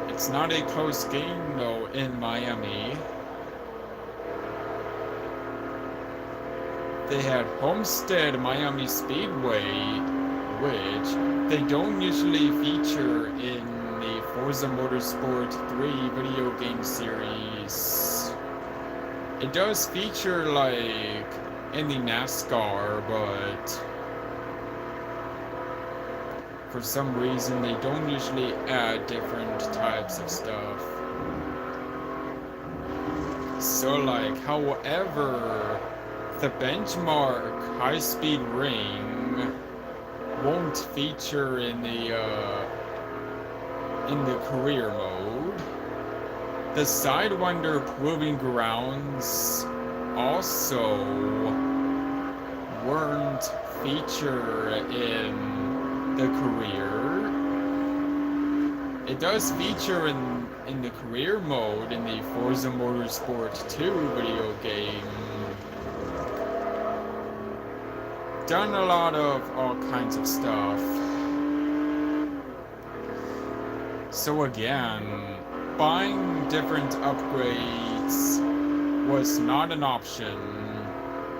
Speaker 1: It's not a close game though in Miami. They had Homestead Miami Speedway, which they don't usually feature in the Forza Motorsport 3 video game series. It does feature like in the NASCAR, but for some reason they don't usually add different types of stuff. So like, however, the benchmark high-speed ring won't feature in the in the career mode. The Sidewinder Proving Grounds also weren't featured in the career. It does feature in the career mode in the Forza Motorsport 2 video game. Done a lot of all kinds of stuff. So again, buying different upgrades was not an option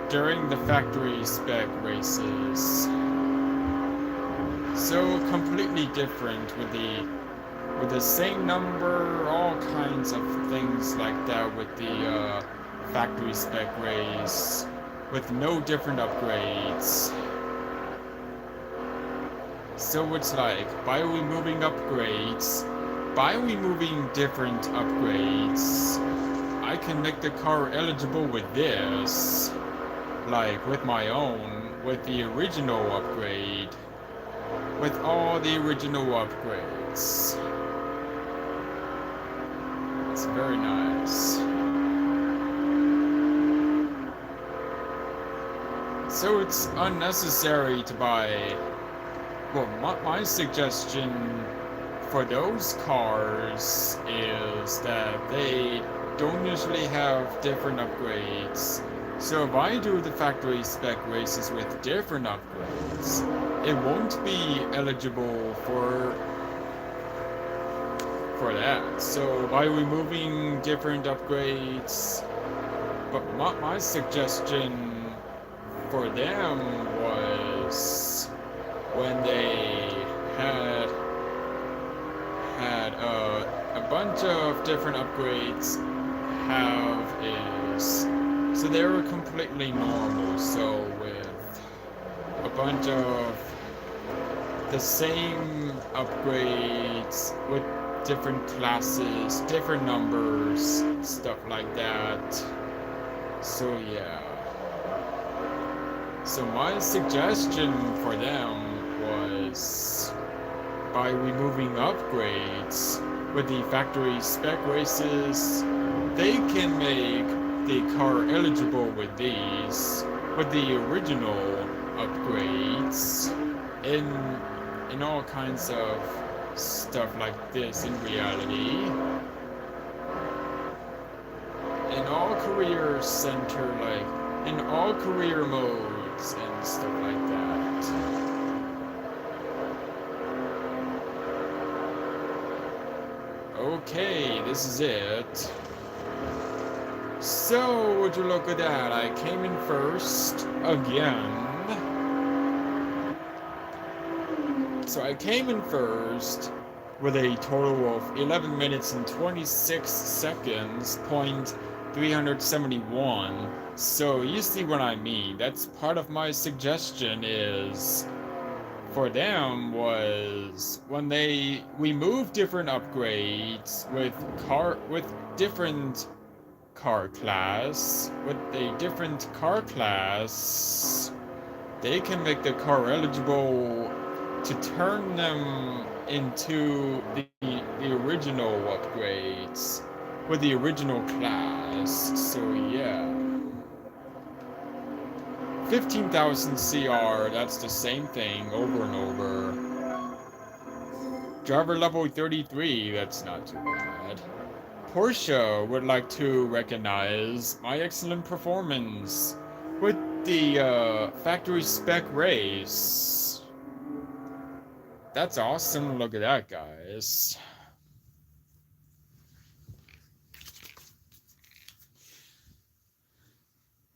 Speaker 1: during the factory spec races. So completely different with the same number, all kinds of things like that with the factory spec race, with no different upgrades. So it's like, by removing upgrades, by removing different upgrades, I can make the car eligible with this, like with my own, with the original upgrade, with all the original upgrades. It's very nice. So it's unnecessary to buy. Well, my suggestion for those cars is that they don't usually have different upgrades. So if I do the factory spec races with different upgrades, it won't be eligible for that. So by removing different upgrades, but my suggestion for them was when they had a bunch of different upgrades so they were completely normal. So with a bunch of the same upgrades with different classes, different numbers, stuff like that. So yeah. So my suggestion for them was, by removing upgrades with the factory spec races, they can make the car eligible with these, with the original upgrades, in all kinds of stuff like this in reality. In all career center, like, in all career modes and stuff like that. Okay, this is it. So, would you look at that? I came in first again. So I came in first with a total of 11 minutes and 26 seconds, point 371. So you see what I mean. That's part of my suggestion is for them was when they remove different upgrades with different car class, they can make the car eligible to turn them into the original upgrades with the original class. So yeah, 15,000 CR, that's the same thing over and over. Driver level 33, that's not too bad. Porsche would like to recognize my excellent performance with the factory spec race. That's awesome. Look at that, guys.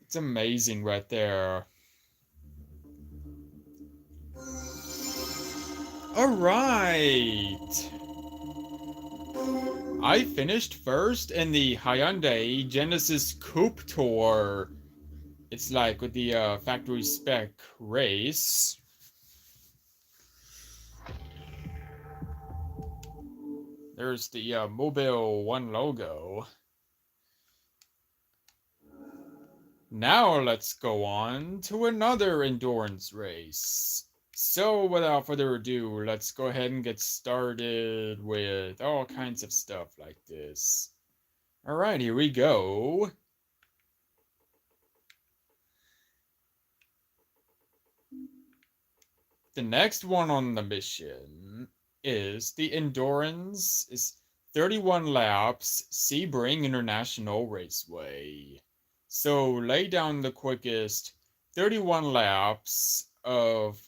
Speaker 1: It's amazing right there. All right. I finished first in the Hyundai Genesis Coupe Tour. It's like with the factory spec race. There's the Mobile 1 logo. Now let's go on to another endurance race. So, without further ado, let's go ahead and get started with all kinds of stuff like this. Alright, here we go. The next one on the mission is the endurance is 31 laps Sebring International Raceway. So, lay down the quickest 31 laps of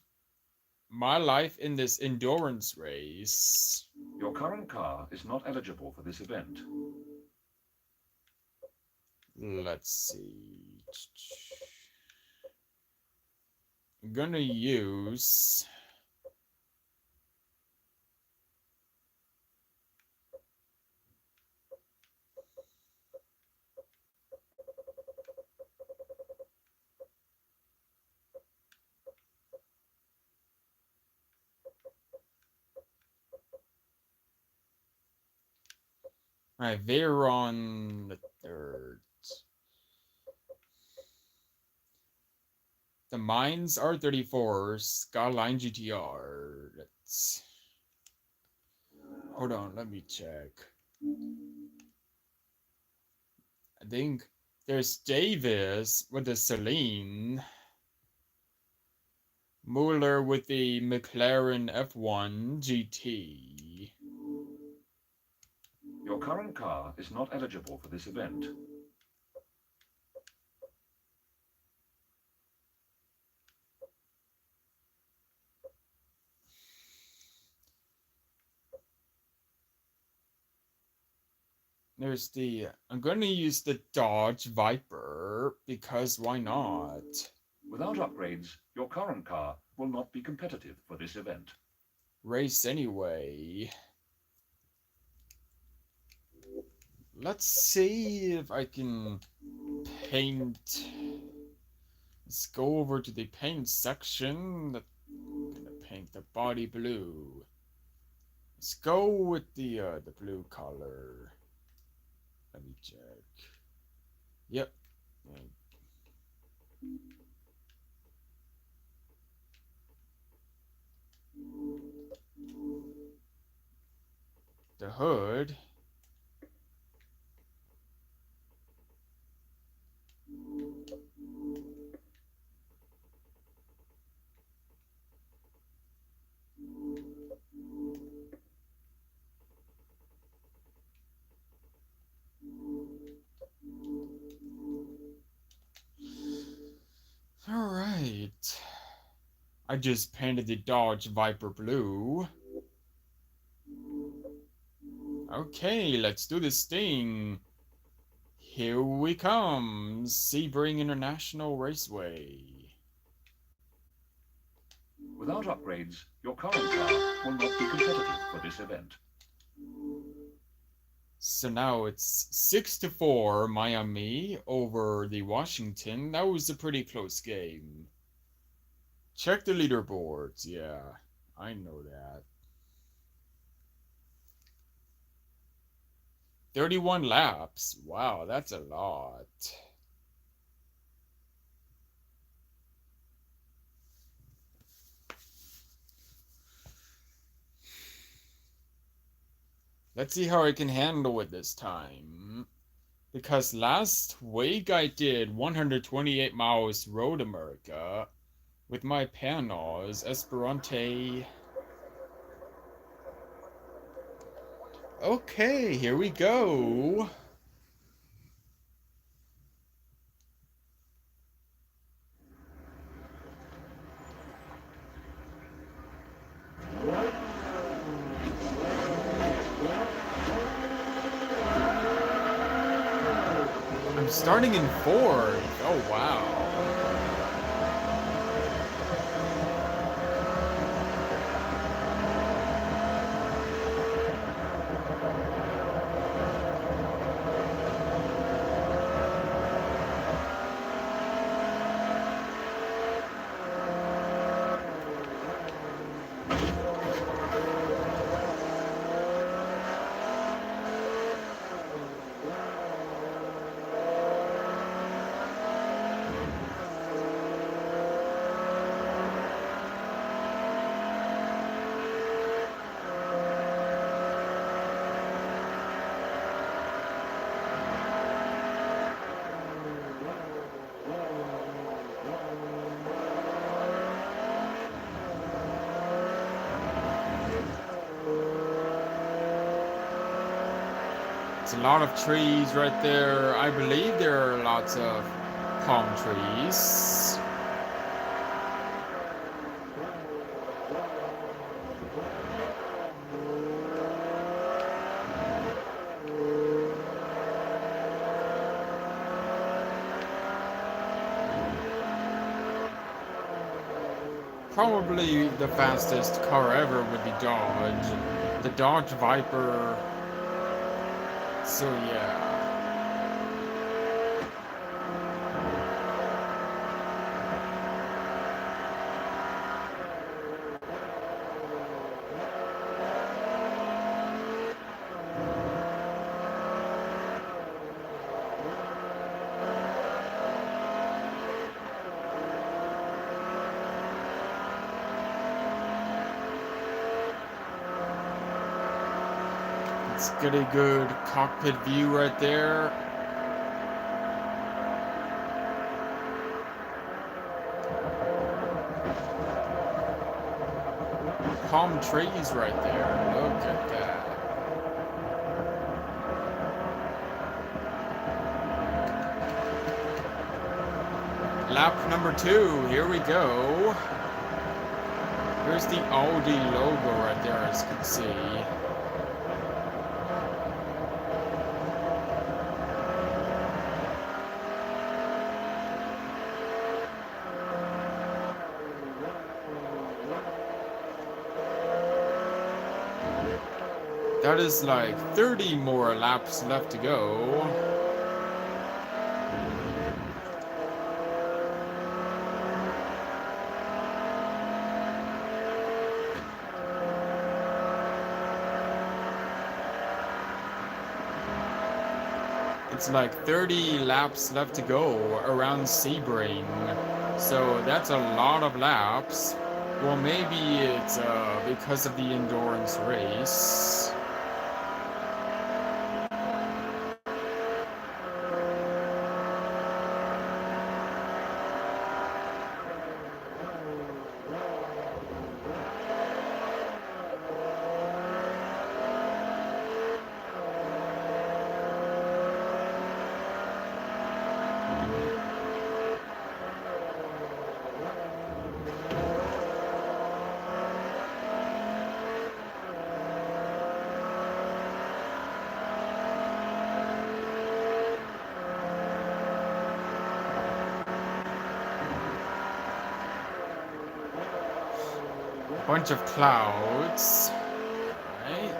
Speaker 1: my life in this endurance race.
Speaker 2: Your current car is not eligible for this event.
Speaker 1: Let's see. I'm gonna use my Veyron the third. The Mines R34 Skyline GTR. Let's hold on, let me check. I think there's Davis with the Celine, Mueller with the McLaren F1 GT.
Speaker 2: Your current car is not eligible for this event.
Speaker 1: There's the, I'm gonna use the Dodge Viper because why not?
Speaker 2: Without upgrades, your current car will not be competitive for this event.
Speaker 1: Race anyway. Let's see if I can paint. Let's go over to the paint section. I'm gonna paint the body blue. Let's go with the blue color. Let me check. Yep. The hood. All right. I just painted the Dodge Viper blue. Okay, let's do this thing. Here we come, Sebring International Raceway.
Speaker 2: Without upgrades, your current car will not be competitive for this event.
Speaker 1: So now it's 6-4 Miami over the Washington. That was a pretty close game. Check the leaderboards. Yeah, I know that. 31 laps. Wow, that's a lot. Let's see how I can handle it this time. Because last week I did 128 miles Road America with my panels, Esperante. Okay, here we go. I'm starting in fourth. Oh, wow. It's a lot of trees right there. I believe there are lots of palm trees. Probably the fastest car ever would be Dodge. The Dodge Viper. So yeah. Let's get a good cockpit view right there. Palm trees right there. Look at that. Lap number 2. Here we go. Here's the Audi logo right there, as you can see. That is like 30 more laps left to go. It's like 30 laps left to go around Sebring. So that's a lot of laps. Well, maybe it's because of the endurance race. Bunch of clouds. Right.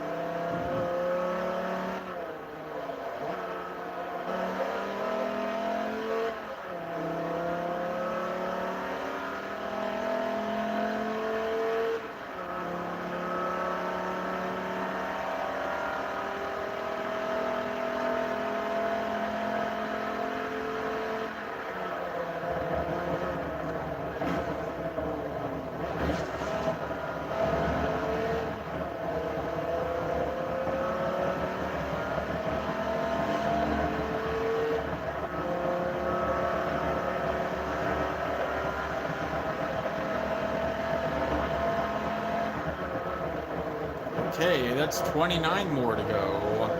Speaker 1: Okay, that's 29 more to go.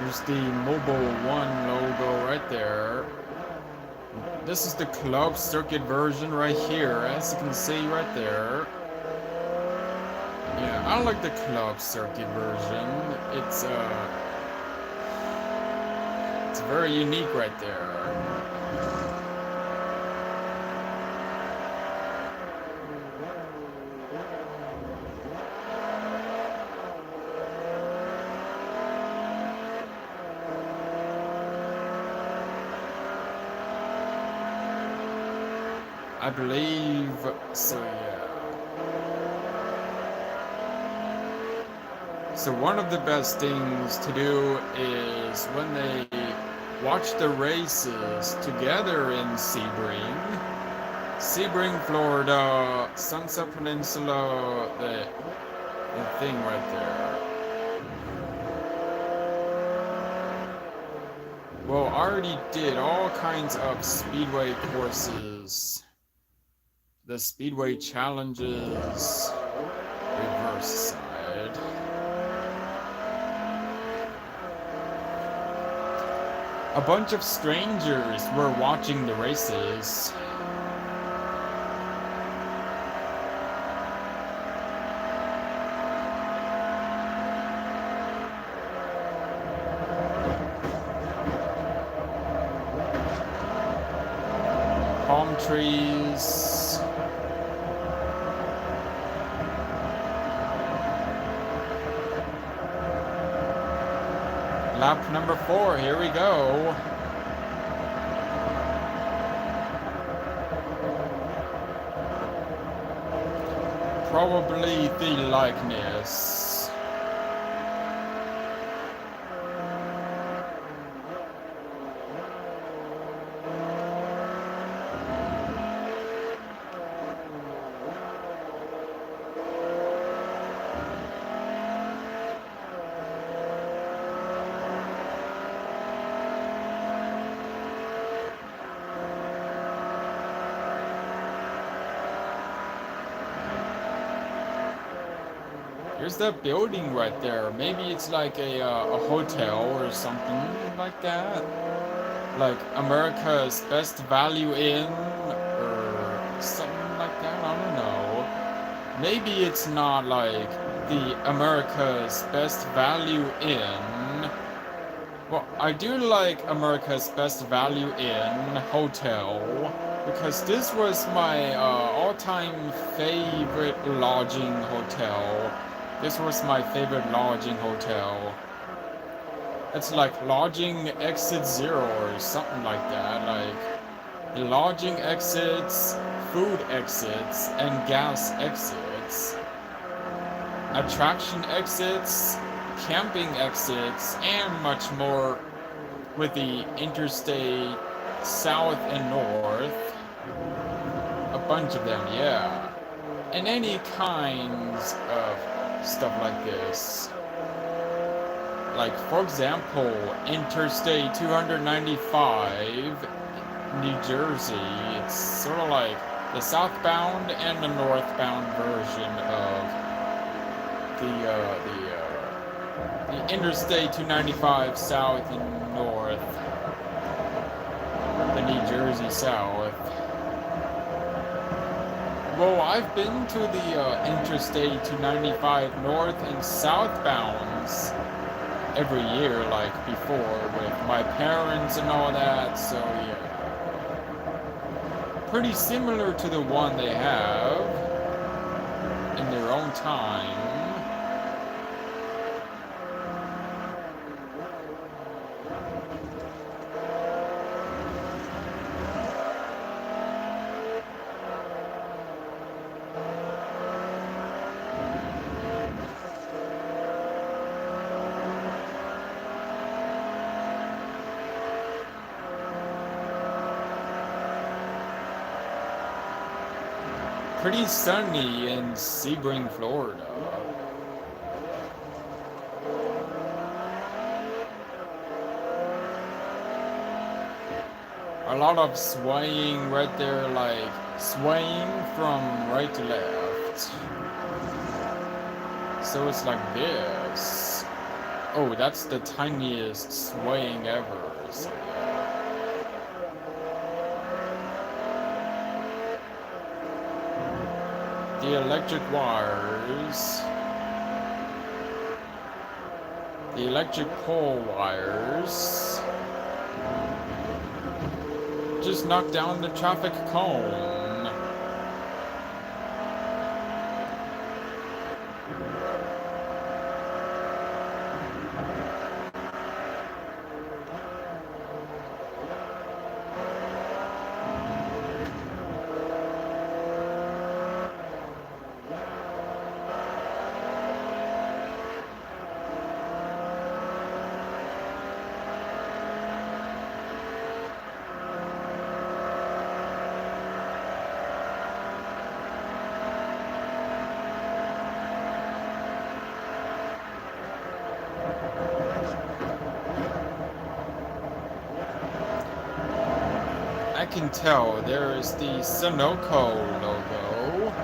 Speaker 1: There's the Mobile One logo right there. This is the club circuit version right here, as you can see right there. Yeah, I like the club circuit version. It's very unique right there. I believe so, yeah. So one of the best things to do is when they watch the races together in Sebring, Florida, Sunset Peninsula, the thing right there. Well, I already did all kinds of speedway courses. The speedway challenges, reverse side. A bunch of strangers were watching the races. Palm trees. Lap number 4, here we go. Probably the likeness. There's that building right there. Maybe it's like a hotel or something like that. Like America's Best Value Inn or something like that. I don't know. Maybe it's not like the America's Best Value Inn. Well, I do like America's Best Value Inn hotel because this was my all-time favorite lodging hotel. This was my favorite lodging hotel. It's like lodging exit 0 or something like that. Like the lodging exits, food exits, and gas exits. Attraction exits, camping exits, and much more with the interstate south and north. A bunch of them, yeah. And any kinds of stuff like this. Like, for example, Interstate 295, New Jersey. It's sort of like the southbound and the northbound version of the Interstate 295 south and north. The New Jersey south. Well, I've been to the Interstate 295 north and southbounds every year, like before, with my parents and all that, so yeah. Pretty similar to the one they have in their own time. Pretty sunny in Sebring, Florida. A lot of swaying right there, like swaying from right to left. So it's like this. Oh, that's the tiniest swaying ever. So the electric wires, the electric pole wires, just knocked down the traffic cone. can tell, there is the Sunoco logo.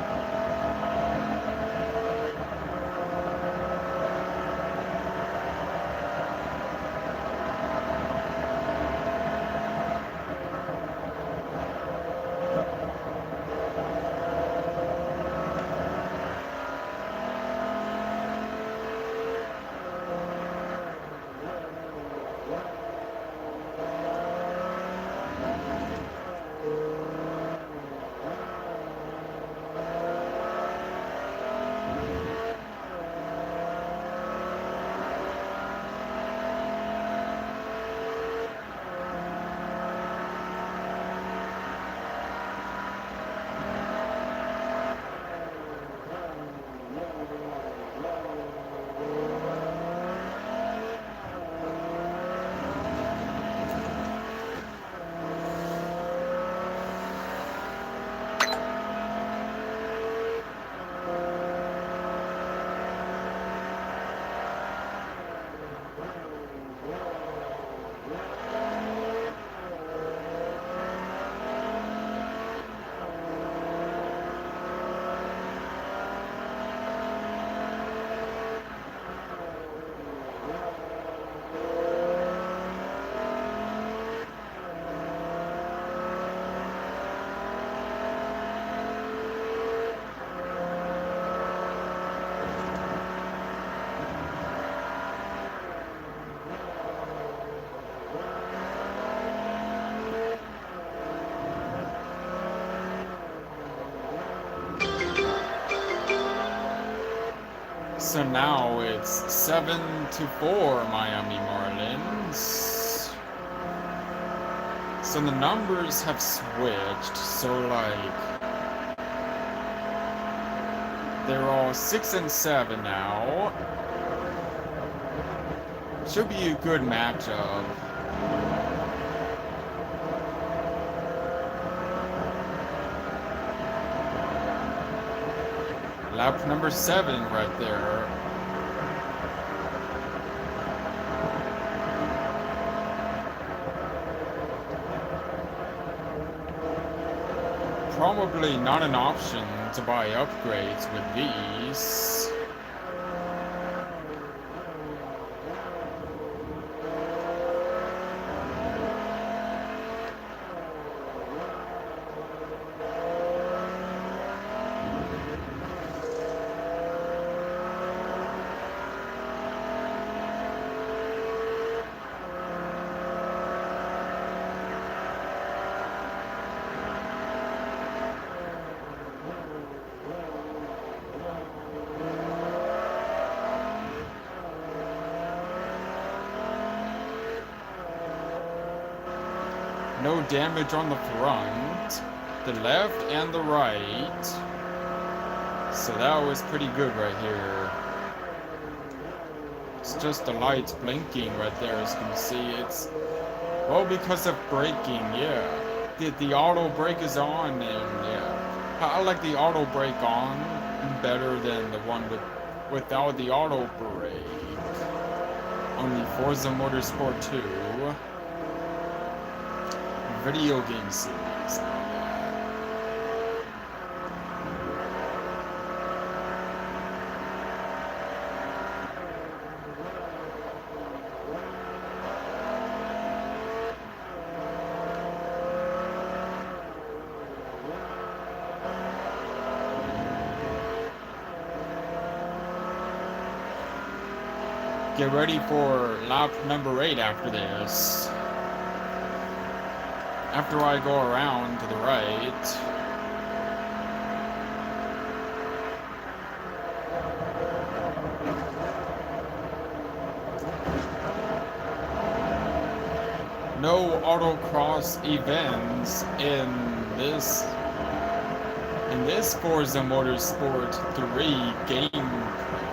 Speaker 1: So now it's 7-4 Miami Marlins. So the numbers have switched, so like they're all 6 and 7 now. Should be a good matchup. Lap number 7 right there. Probably not an option to buy upgrades with these. No damage on the front, the left and the right. So that was pretty good right here. It's just the lights blinking right there, as you can see. It's, well, because of braking, yeah. The auto brake is on, and yeah. I like the auto brake on better than the one without the auto brake on the Forza Motorsport 2 video game series. Get ready for lap number 8 after this. After I go around to the right. No autocross events in this Forza Motorsport 3 game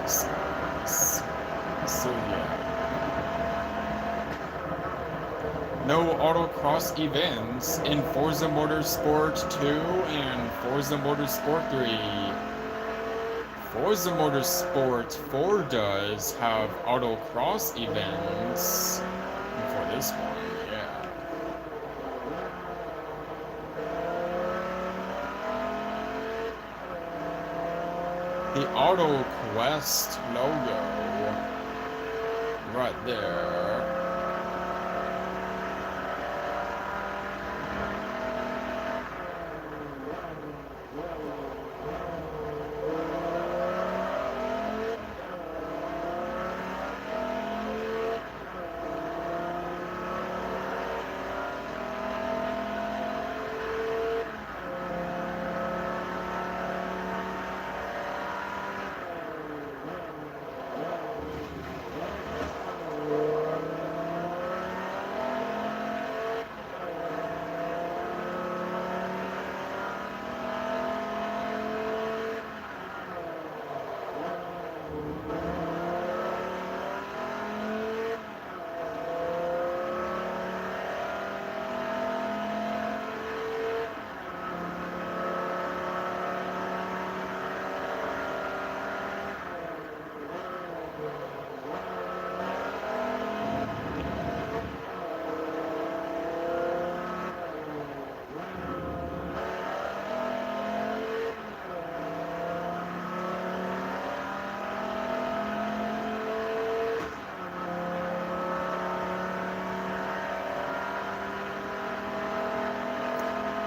Speaker 1: series. So yeah. No autocross events in Forza Motorsport 2 and Forza Motorsport 3. Forza Motorsport 4 does have autocross events for this one, yeah. The Auto Quest logo right there.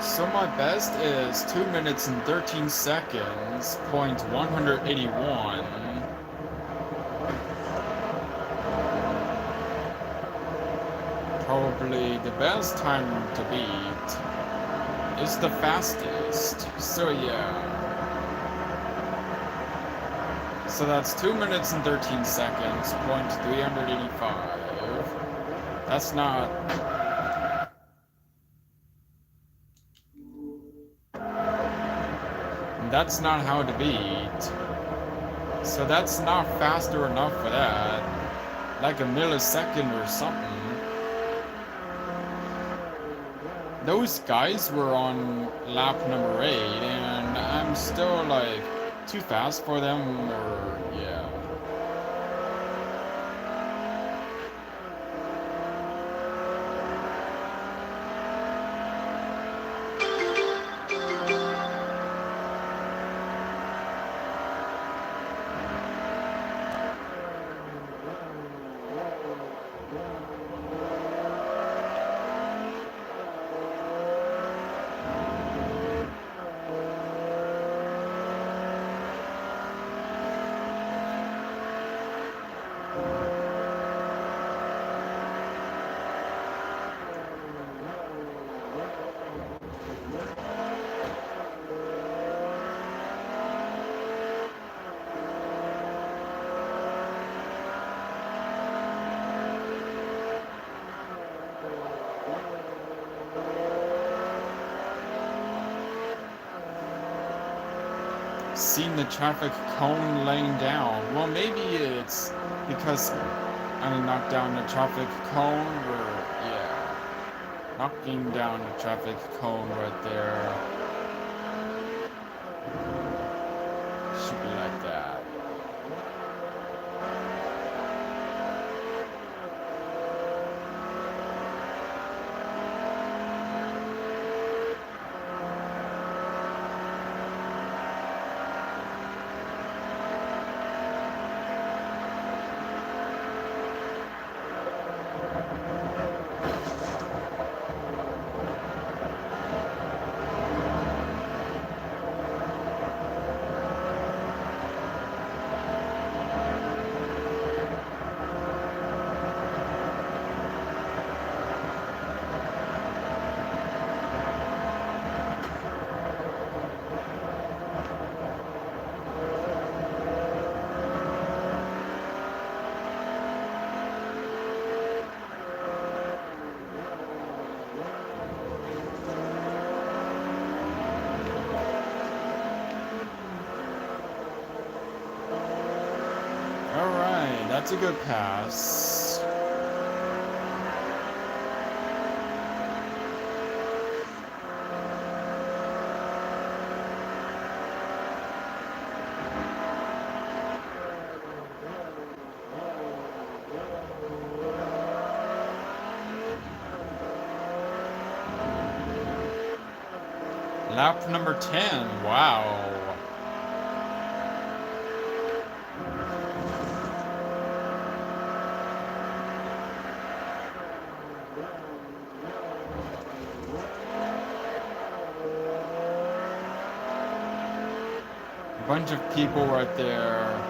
Speaker 1: So my best is 2 minutes and 13 seconds, point 181. Probably the best time to beat is the fastest. So yeah. So that's 2 minutes and 13 seconds, point 385. That's not... That's not how to beat. So that's not faster enough for that. Like a millisecond or something. Those guys were on lap number 8, and I'm still like too fast for them, or yeah. Seen the traffic cone laying down. Well, maybe it's because I knocked down the traffic cone, or yeah, knocking down the traffic cone right there. Should be like that. Alright, that's a good pass. Lap number 10, wow. Bunch of people right there.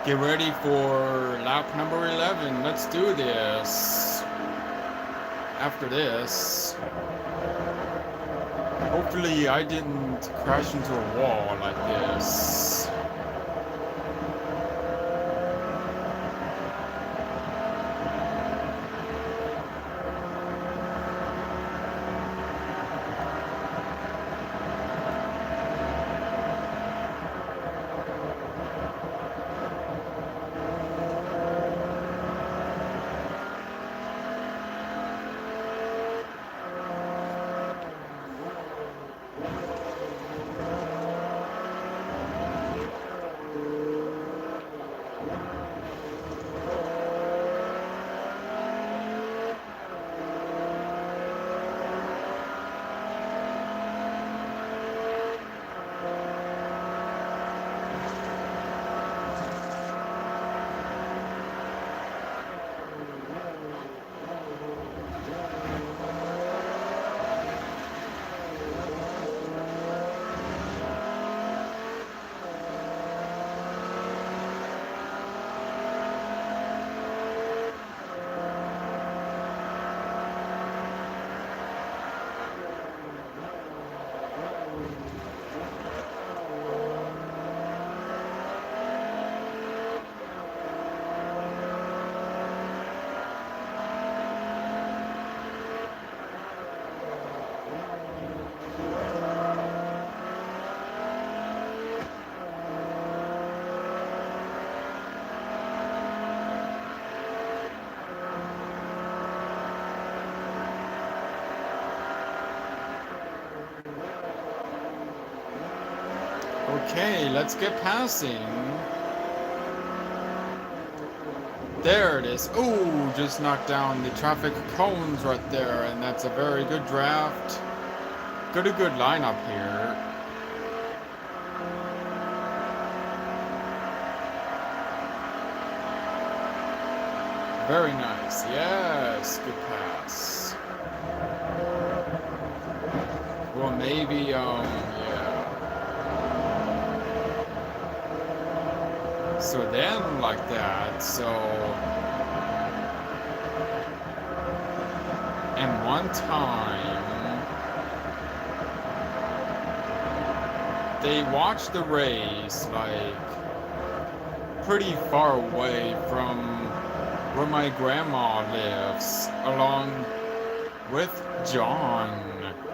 Speaker 1: Get ready for lap number 11. Let's do this. After this, hopefully I didn't crash into a wall like this. Okay, let's get passing. There it is. Ooh, just knocked down the traffic cones right there, and that's a very good draft. Good lineup here. Very nice. Yes, good pass. Well, maybe, yeah. So then, like that, so... And one time... They watched the race, like... pretty far away from where my grandma lives, along with John.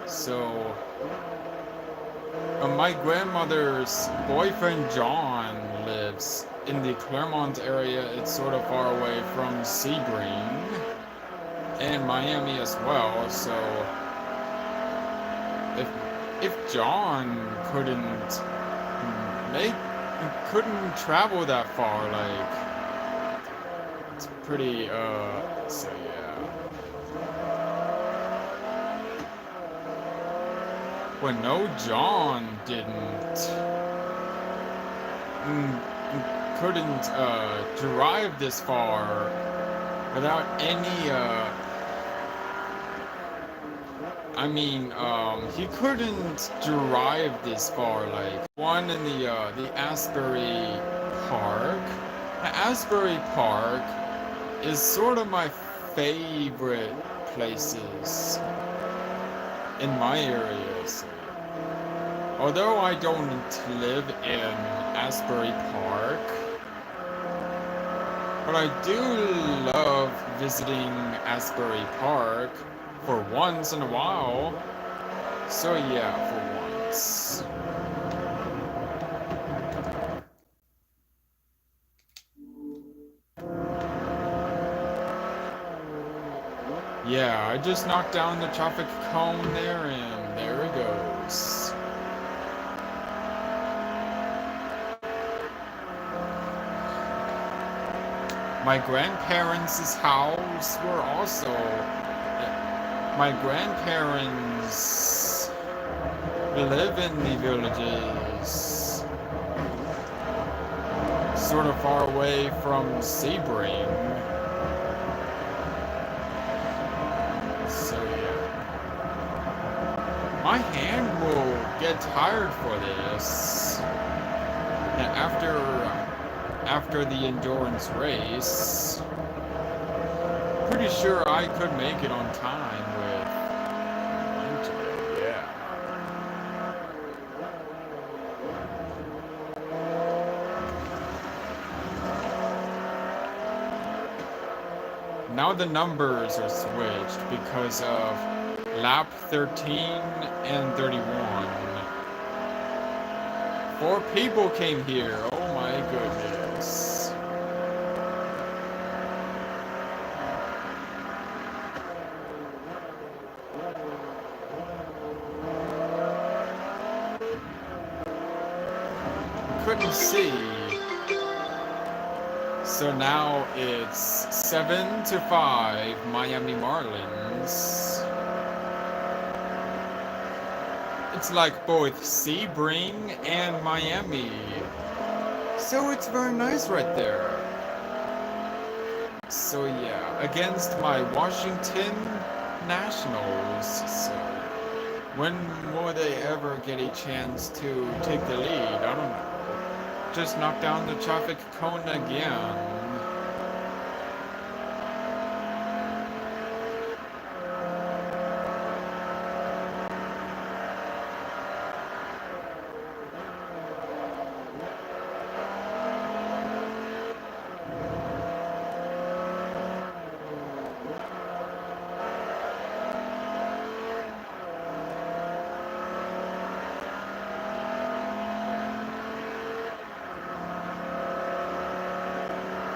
Speaker 1: So... my grandmother's boyfriend John lives in the Claremont area. It's sort of far away from Sebring and Miami as well. So if John couldn't travel that far, like, it's pretty so yeah. Well, no, John couldn't drive this far without any I mean, he couldn't drive this far, like, one in the Asbury Park. Asbury Park is sort of my favorite places in my area, so. Although I don't live in Asbury Park, but I do love visiting Asbury Park for once in a while. So yeah, for once. Yeah, I just knocked down the traffic cone there, and there it goes. My grandparents' house were also... My grandparents live in the villages, sort of far away from Sebring. So yeah. My hand will get tired for this. And after the endurance race, pretty sure I could make it on time with mine today, yeah. Now the numbers are switched because of lap 13 and 31. 4 people came here, oh my goodness. Couldn't see. So now it's 7-5 Miami Marlins. It's like both Sebring and Miami. So it's very nice right there. So yeah, against my Washington Nationals. So when will they ever get a chance to take the lead? I don't know. Just knock down the traffic cone again.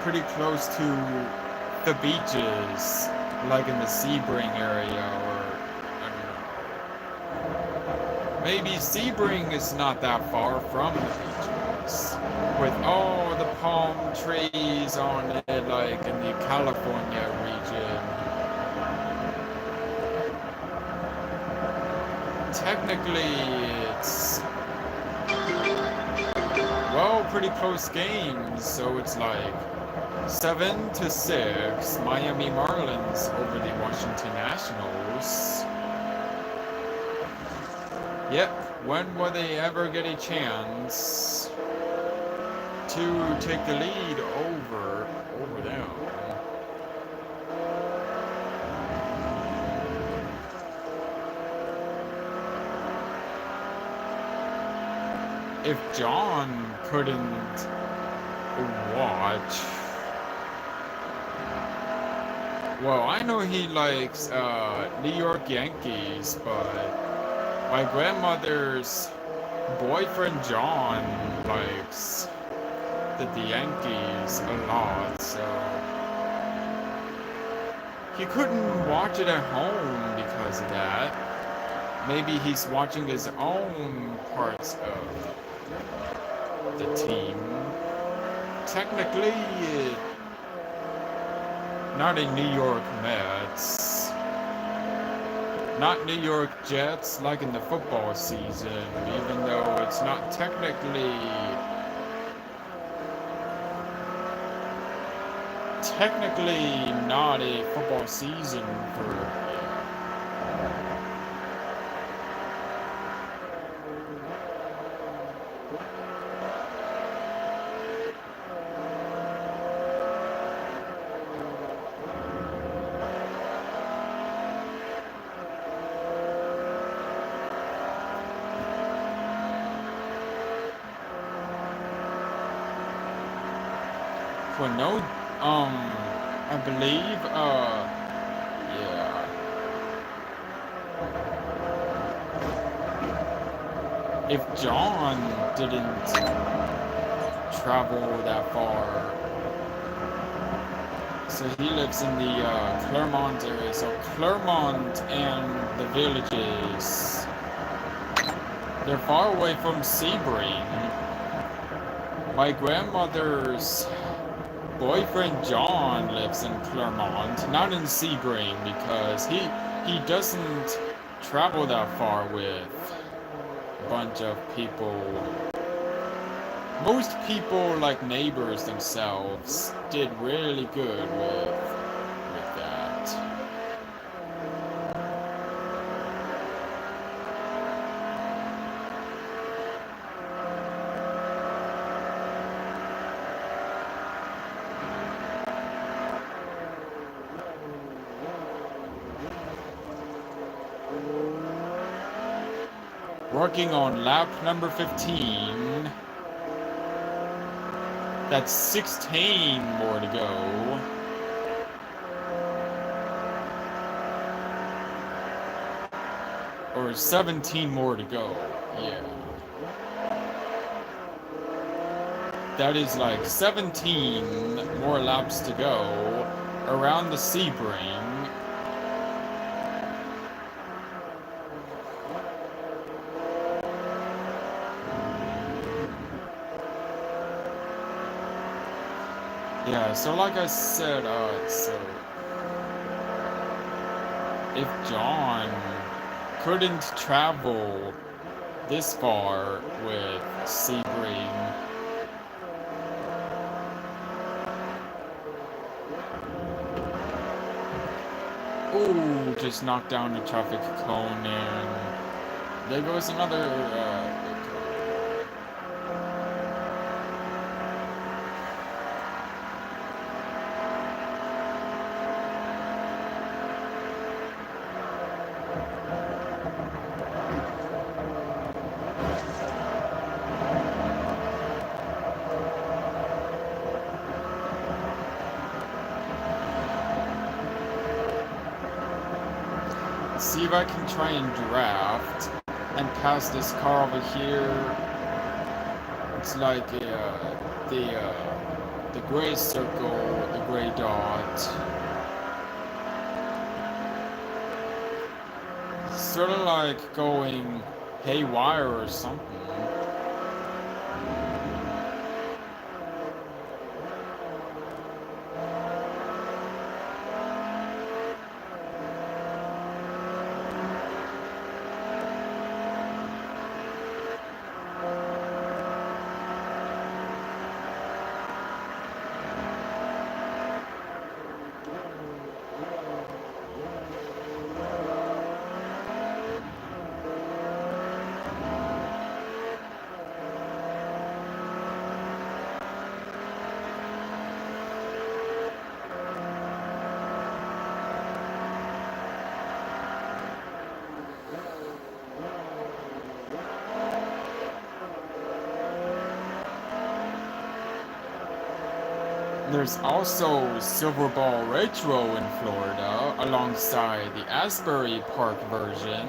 Speaker 1: Pretty close to the beaches, like in the Sebring area, or I don't know. Maybe Sebring is not that far from the beaches, with all the palm trees on it, like in the California region. Technically, it's, well, pretty close games, so it's like 7-6 Miami Marlins over the Washington Nationals. Yep, when will they ever get a chance to take the lead over them? If John couldn't watch... Well, I know he likes New York Yankees, but my grandmother's boyfriend John likes the Yankees a lot, so he couldn't watch it at home because of that. Maybe he's watching his own parts of the team. Technically, not a New York Mets, not New York Jets like in the football season, even though it's not technically not a football season for... For no, I believe, yeah. If John didn't travel that far, So he lives in the Clermont area. So Clermont and the villages, they're far away from Sebring. My grandmother's boyfriend John lives in Clermont, not in Sebring, because he doesn't travel that far with a bunch of people. Most people, like neighbors themselves, did really good with that. Working on lap number 15. That's 16 more to go. Or 17 more to go. Yeah. That is like 17 more laps to go around the Sebring. Yeah, so like I said, so if John couldn't travel this far with Sebring, ooh, just knocked down the traffic cone, and there goes another see if I can try and draft and pass this car over here. It's like the gray circle, the gray dot. It's sort of like going haywire or something. There's also Silver Ball Retro in Florida, alongside the Asbury Park version,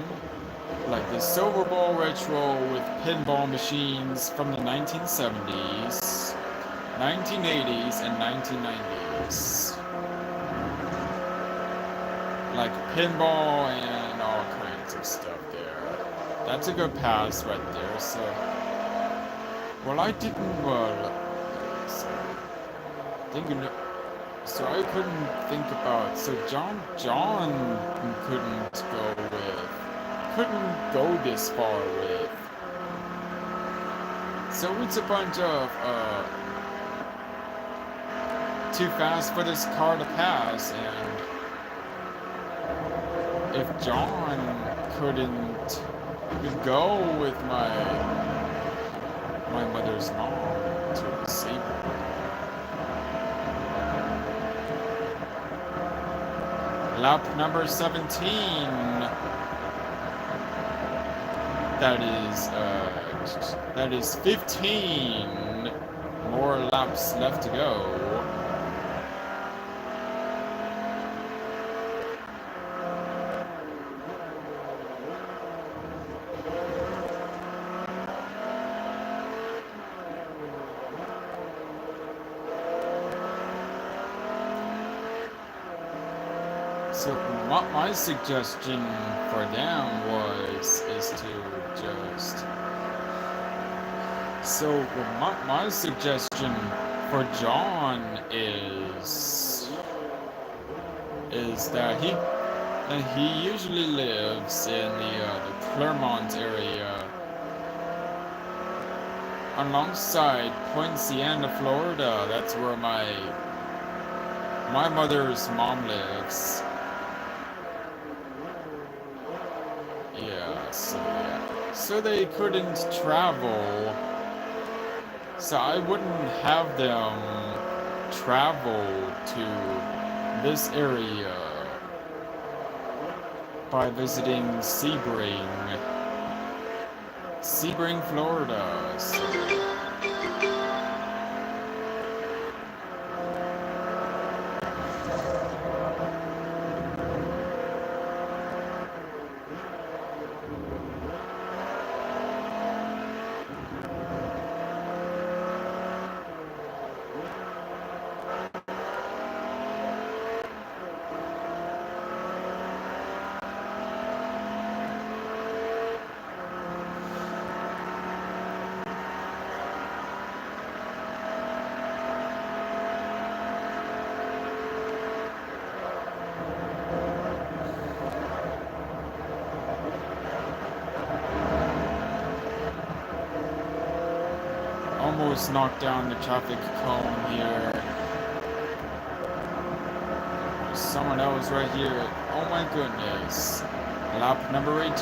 Speaker 1: like the Silver Ball Retro with pinball machines from the 1970s, 1980s, and 1990s. Like pinball and all kinds of stuff there. That's a good pass right there, so... Well, I didn't, so I couldn't think about, so John couldn't go this far with. So it's a bunch of, too fast for this car to pass, and if John couldn't go with my mother's mom to save her. Lap number 17. That is 15 more laps left to go. So my suggestion for them is to just so my suggestion for John is that he usually lives in the Clermont area alongside Poinciana, Florida. That's where my mother's mom lives. Yeah. So they couldn't travel. So I wouldn't have them travel to this area by visiting Sebring, Florida. So almost knocked down the traffic cone here. There's someone else right here. Oh my goodness. Lap number 18.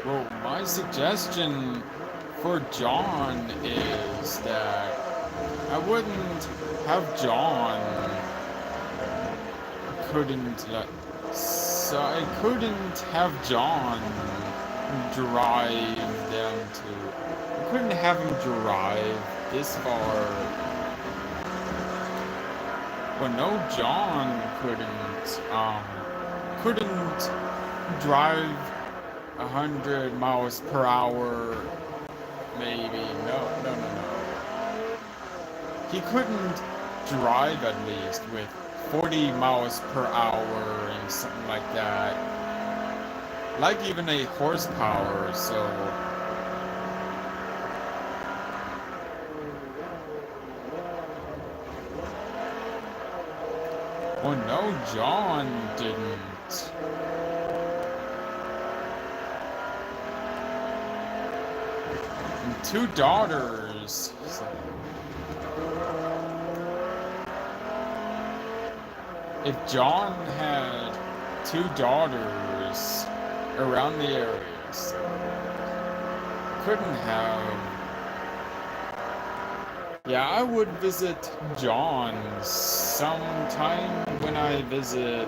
Speaker 1: Well, my suggestion for John is that I wouldn't have John so I couldn't have John drive them to. I couldn't have him drive this far. Well, no, John couldn't drive 100 miles per hour. Maybe no. He couldn't drive at least with 40 miles per hour and something like that. Like even a horsepower, so. Oh no, John didn't. And 2 daughters. So. If John had 2 daughters around the area, so couldn't have. Yeah, I would visit John sometime when I visit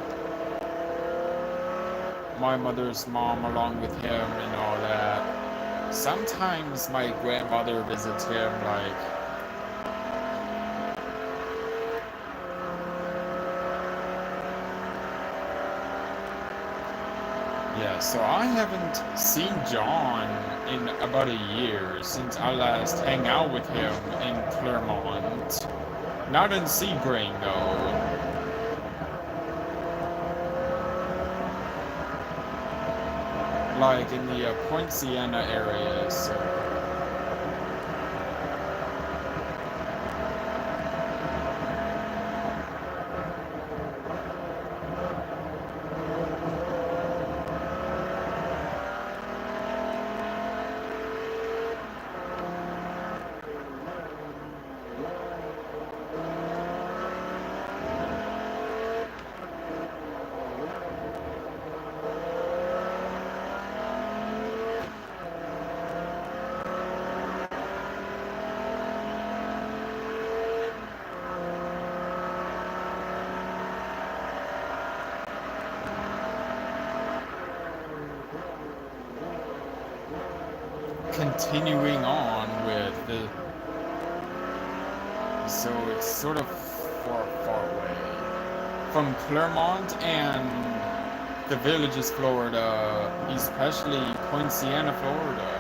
Speaker 1: my mother's mom along with him and all that. Sometimes my grandmother visits him, like. Yeah, so I haven't seen John in about a year since I last hang out with him in Clermont. Not in Sebring, though. Like in the Poinciana area, so. Continuing on with the. So it's sort of far away from Clermont and the villages, Florida, especially Poinciana, Florida.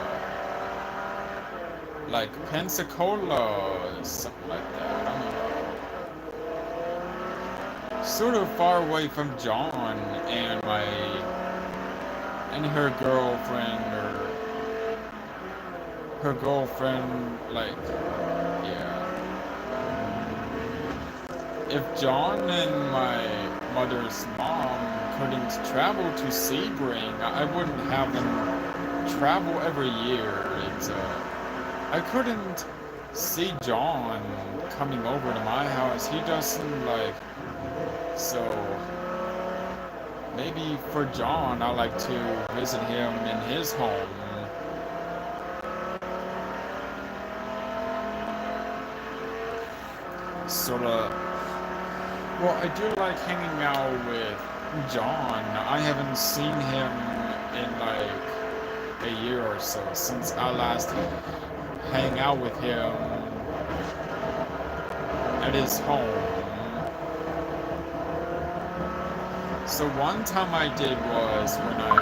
Speaker 1: like Pensacola, something like that. I'm sort of far away from John and her girlfriend, or her girlfriend, like, yeah. If John and my mother's mom couldn't travel to Sebring, I wouldn't have them travel every year. I couldn't see John coming over to my house. He doesn't like, so maybe for John, I like to visit him in his home. Sorta. Well, I do like hanging out with John. I haven't seen him in like a year or so since I last hang out with him at his home. So one time I did was when I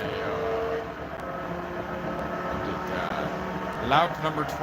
Speaker 1: did that. Lap number 20.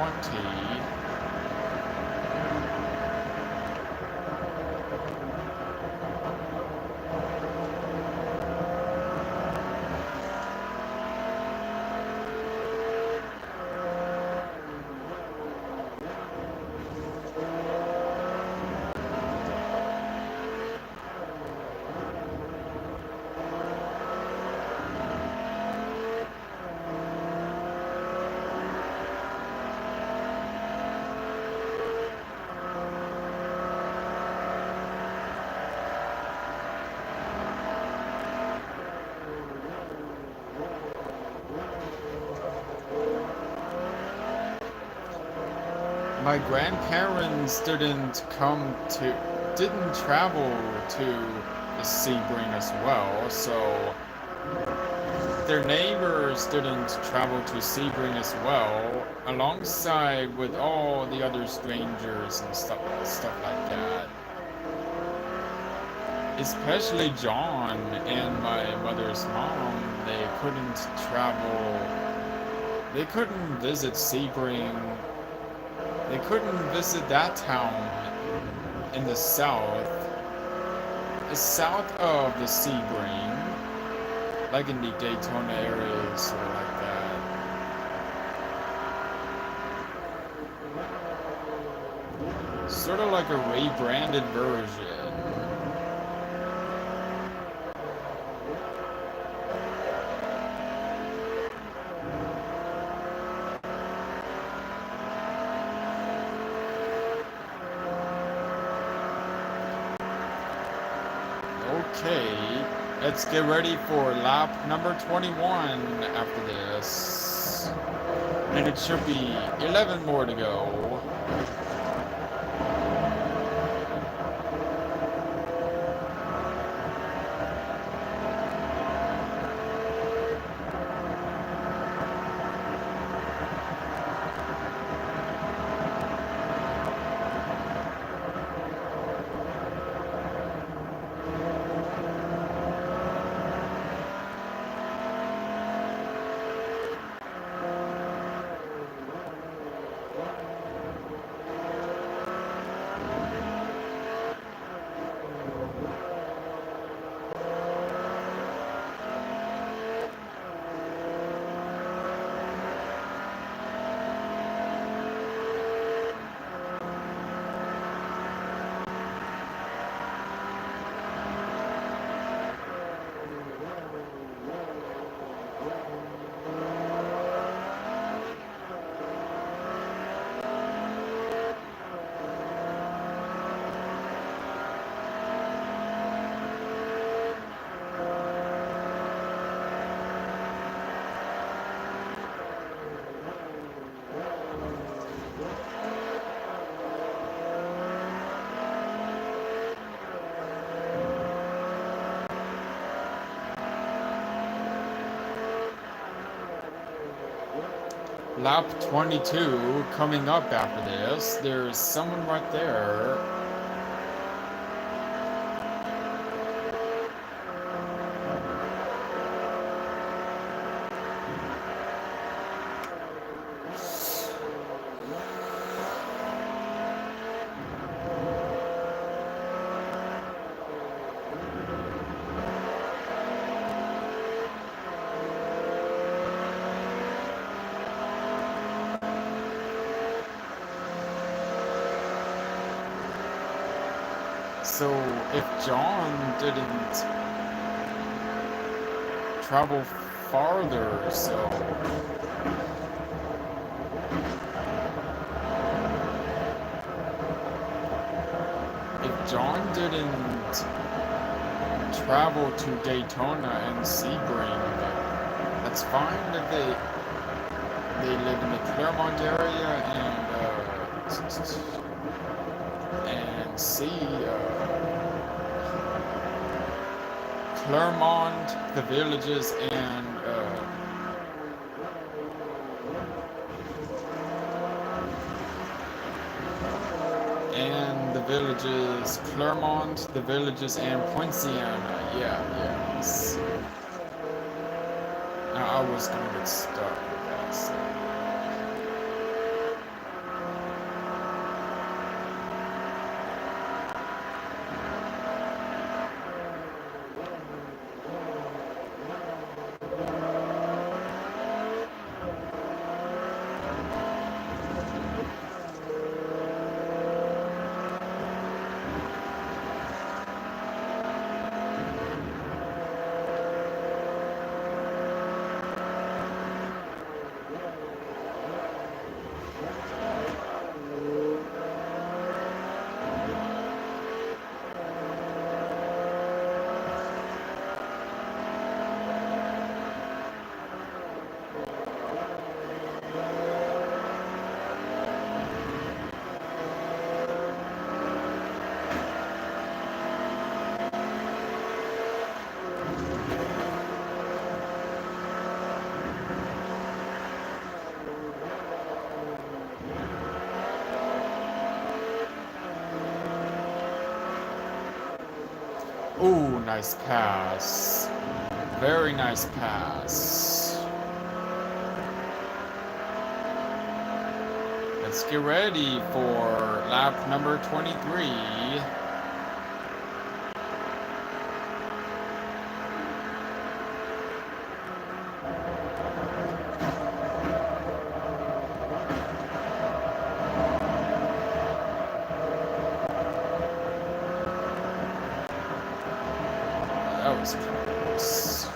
Speaker 1: My grandparents didn't travel to the Sebring as well, so their neighbors didn't travel to Sebring as well, alongside with all the other strangers and stuff like that. Especially John and my mother's mom, they couldn't travel. They couldn't visit Sebring. They couldn't visit that town in the south of the Sebring, like in the Daytona area, sort of like that. Sort of like a rebranded version. Okay, let's get ready for lap number 21 after this. And it should be 11 more to go. Lap 22 coming up after this. There's someone right there. So if John didn't travel farther, so if John didn't travel to Daytona and Sebring, that's fine if they live in the Claremont area and see Claremont, the villages, and the villages, Claremont, the villages, and Poinciana. Yeah, yes. Now I was gonna get stuck with that. So. Ooh, nice pass. Very nice pass. Let's get ready for lap number 23. That was close.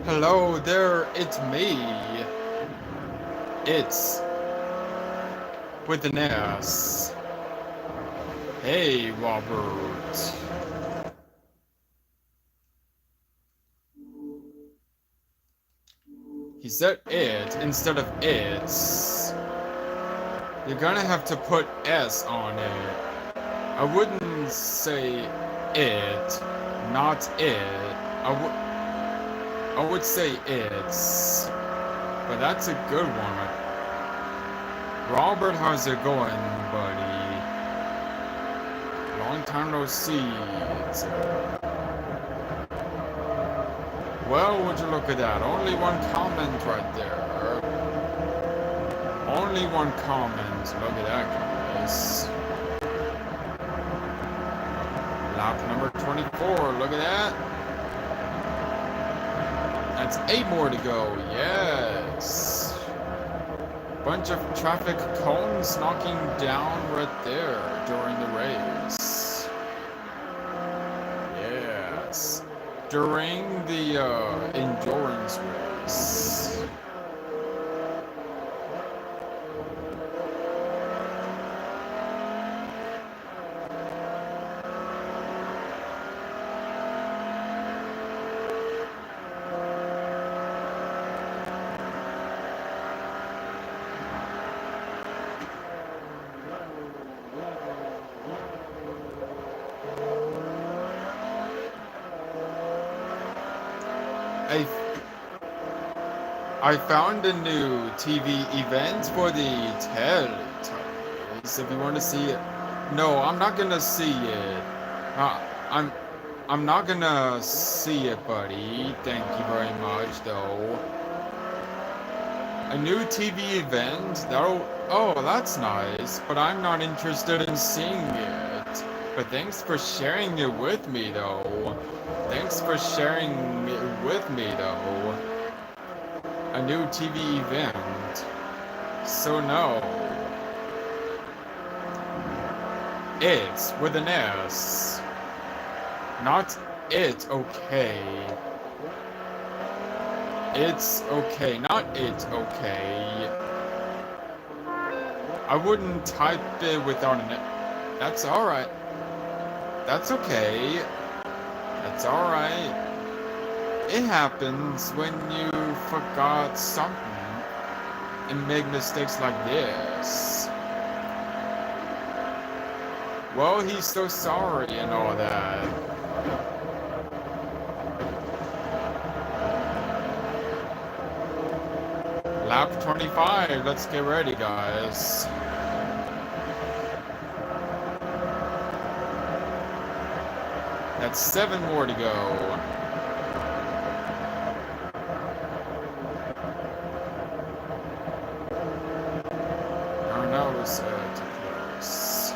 Speaker 1: Hello there, it's me. It's with an S. Hey, Robert. He said it instead of it's. You're gonna have to put S on it. I wouldn't say it, not it. I would say it's, but that's a good one. Robert, how's it going, buddy? Long time no see. Well, would you look at that? Only one comment right there. Only one comment. Look at that, guys. guys. Lap number 24, look at that. That's 8 more to go, yes. Bunch of traffic cones knocking down right there during the race. Yes. During the endurance race. I found a new TV event for the Teletubbies. If you want to see it, no, I'm not gonna see it. Uh, I'm, I'm not gonna see it, buddy. Thank you very much, though. A new TV event? That'll. Oh, that's nice. But I'm not interested in seeing it. But thanks for sharing it with me, though. Thanks for sharing it with me, though. A new TV event. So no. It's with an S. Not it, okay. It's okay, not it, okay. I wouldn't type it without an it. That's alright. That's okay. That's alright. It happens when you forgot something and make mistakes like this. Well, he's so sorry and all that. Lap 25, let's get ready, guys. That's 7 more to go. Too close.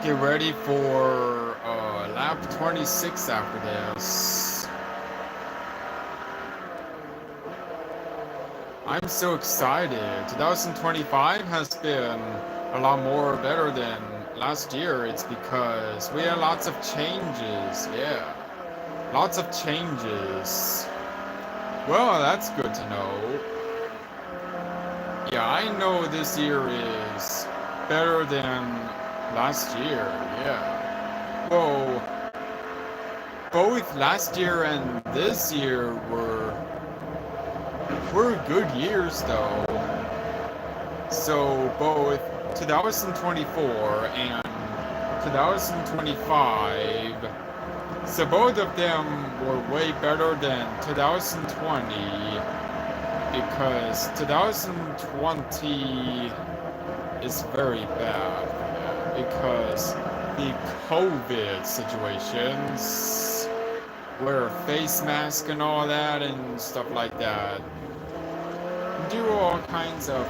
Speaker 1: Get ready for lap 26 after this. I'm so excited. 2025 has been a lot more better than last year. It's because we had lots of changes. Yeah, lots of changes. Well, that's good to know. Yeah, I know this year is better than last year, yeah. Well, both last year and this year were good years though. So both 2024 and 2025, so both of them were way better than 2020 because 2020 is very bad. Because the COVID situations, wear a face mask and all that and stuff like that, do all kinds of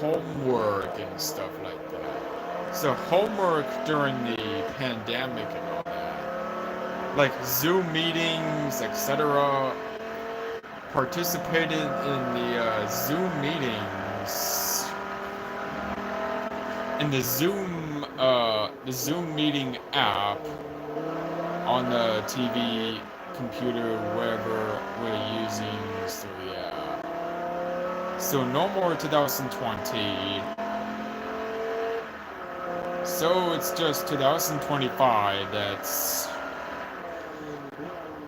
Speaker 1: homework and stuff like that. So homework during the pandemic and all that, like Zoom meetings, etc. Participated in the Zoom meetings, in the Zoom meeting app on the TV, computer, wherever we're using. So yeah. So no more 2020. So it's just 2025.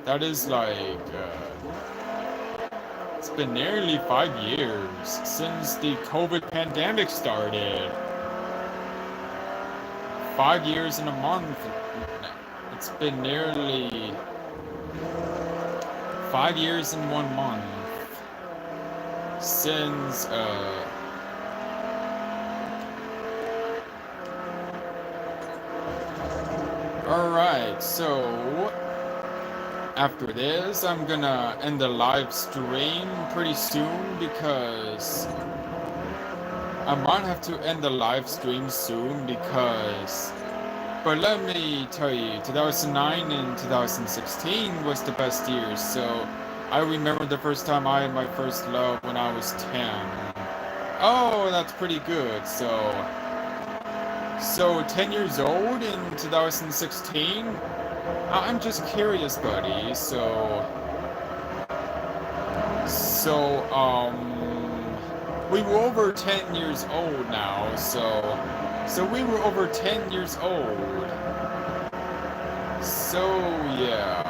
Speaker 1: That is like it's been nearly 5 years since the COVID pandemic started. 5 years in a month. It's been nearly 5 years in 1 month since alright, so after this I'm gonna end the live stream pretty soon because I might have to end the live stream soon because, but let me tell you, 2009 and 2016 was the best years. So I remember the first time I had my first love when I was 10. Oh, that's pretty good. So 10 years old in 2016? I'm just curious, buddy. We were over 10 years old now, so we were over 10 years old. So yeah.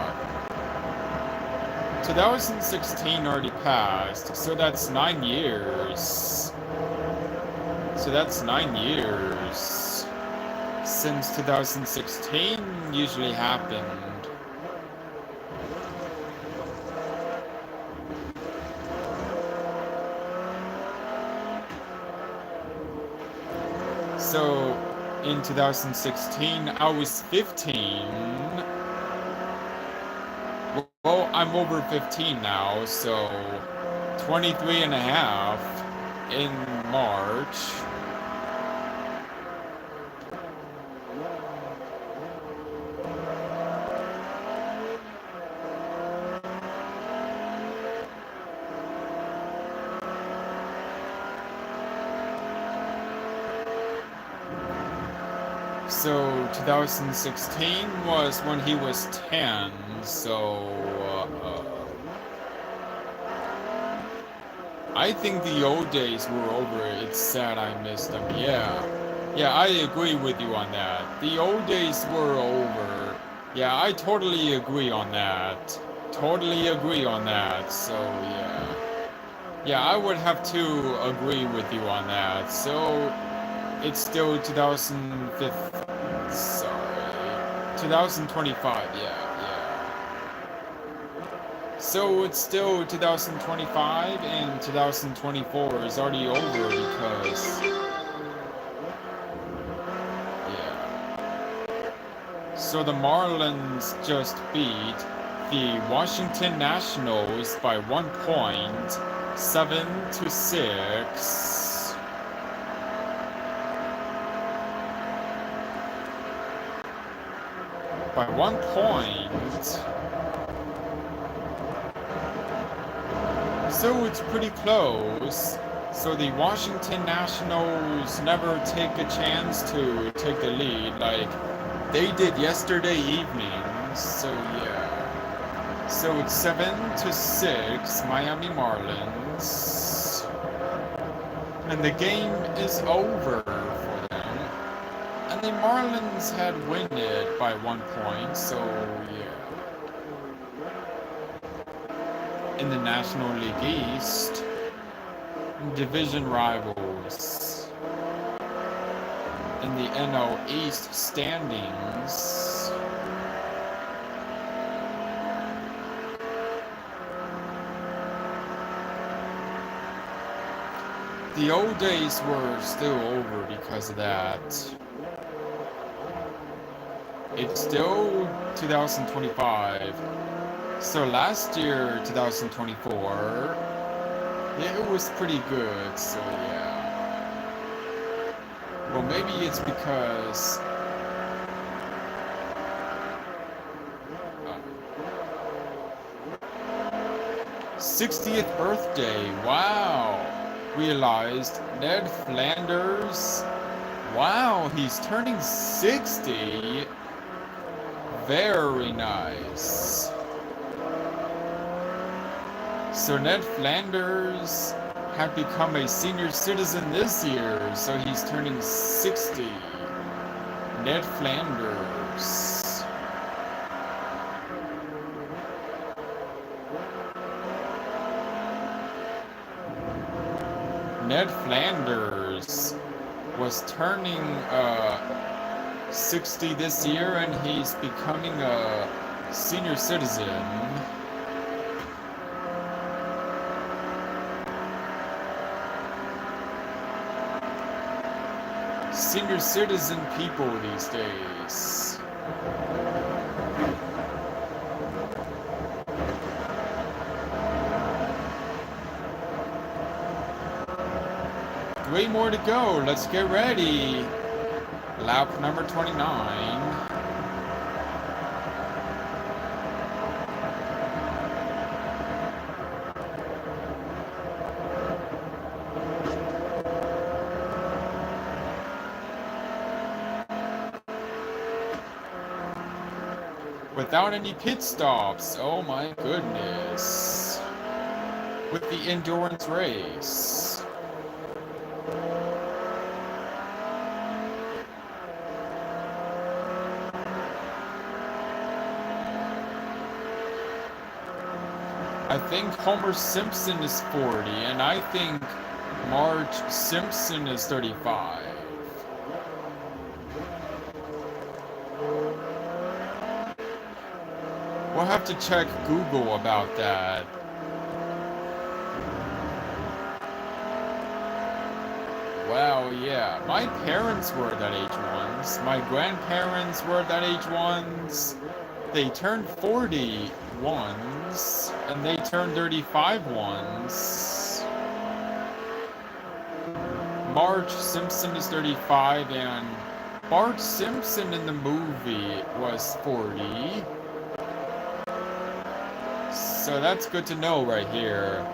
Speaker 1: 2016 already passed, so that's 9 years. So that's 9 years since 2016 usually happened. So in 2016 I was 15. Well, I'm over 15 now, so 23 and a half in March. So 2016 was when he was 10, so I think the old days were over. It's sad I missed them. Yeah, I agree with you on that. The old days were over. Yeah, I totally agree on that. Totally agree on that. So yeah, I would have to agree with you on that. So it's still 2005. Sorry, 2025. Yeah. So it's still 2025 and 2024 is already over because so the Marlins just beat the Washington Nationals by 1 point, 7-6. By 1 point. So it's pretty close. So the Washington Nationals never take a chance to take the lead like they did yesterday evening. So yeah. So it's 7-6, Miami Marlins. And the game is over for them. And the Marlins had won it by 1 point, so yeah. In the National League East, division rivals. In the NL East standings, the old days were still over because of that. It's still 2025. So last year, 2024, yeah, it was pretty good, so yeah. Well, maybe it's because 60th birthday. Wow. Realized Ned Flanders. Wow, he's turning 60. Very nice. So Ned Flanders had become a senior citizen this year, so he's turning 60. Ned Flanders. Ned Flanders was turning 60 this year, and he's becoming a senior citizen. Senior citizen people these days. Three more to go. Let's get ready. Lap number 29. Without any pit stops. Oh my goodness. With the endurance race. I think Homer Simpson is 40, and I think Marge Simpson is 35. We'll have to check Google about that. Well, yeah, my parents were that age once. My grandparents were that age once. They turned 40 once, and they turned 35 once. Marge Simpson is 35, and Bart Simpson in the movie was 40. So that's good to know right here.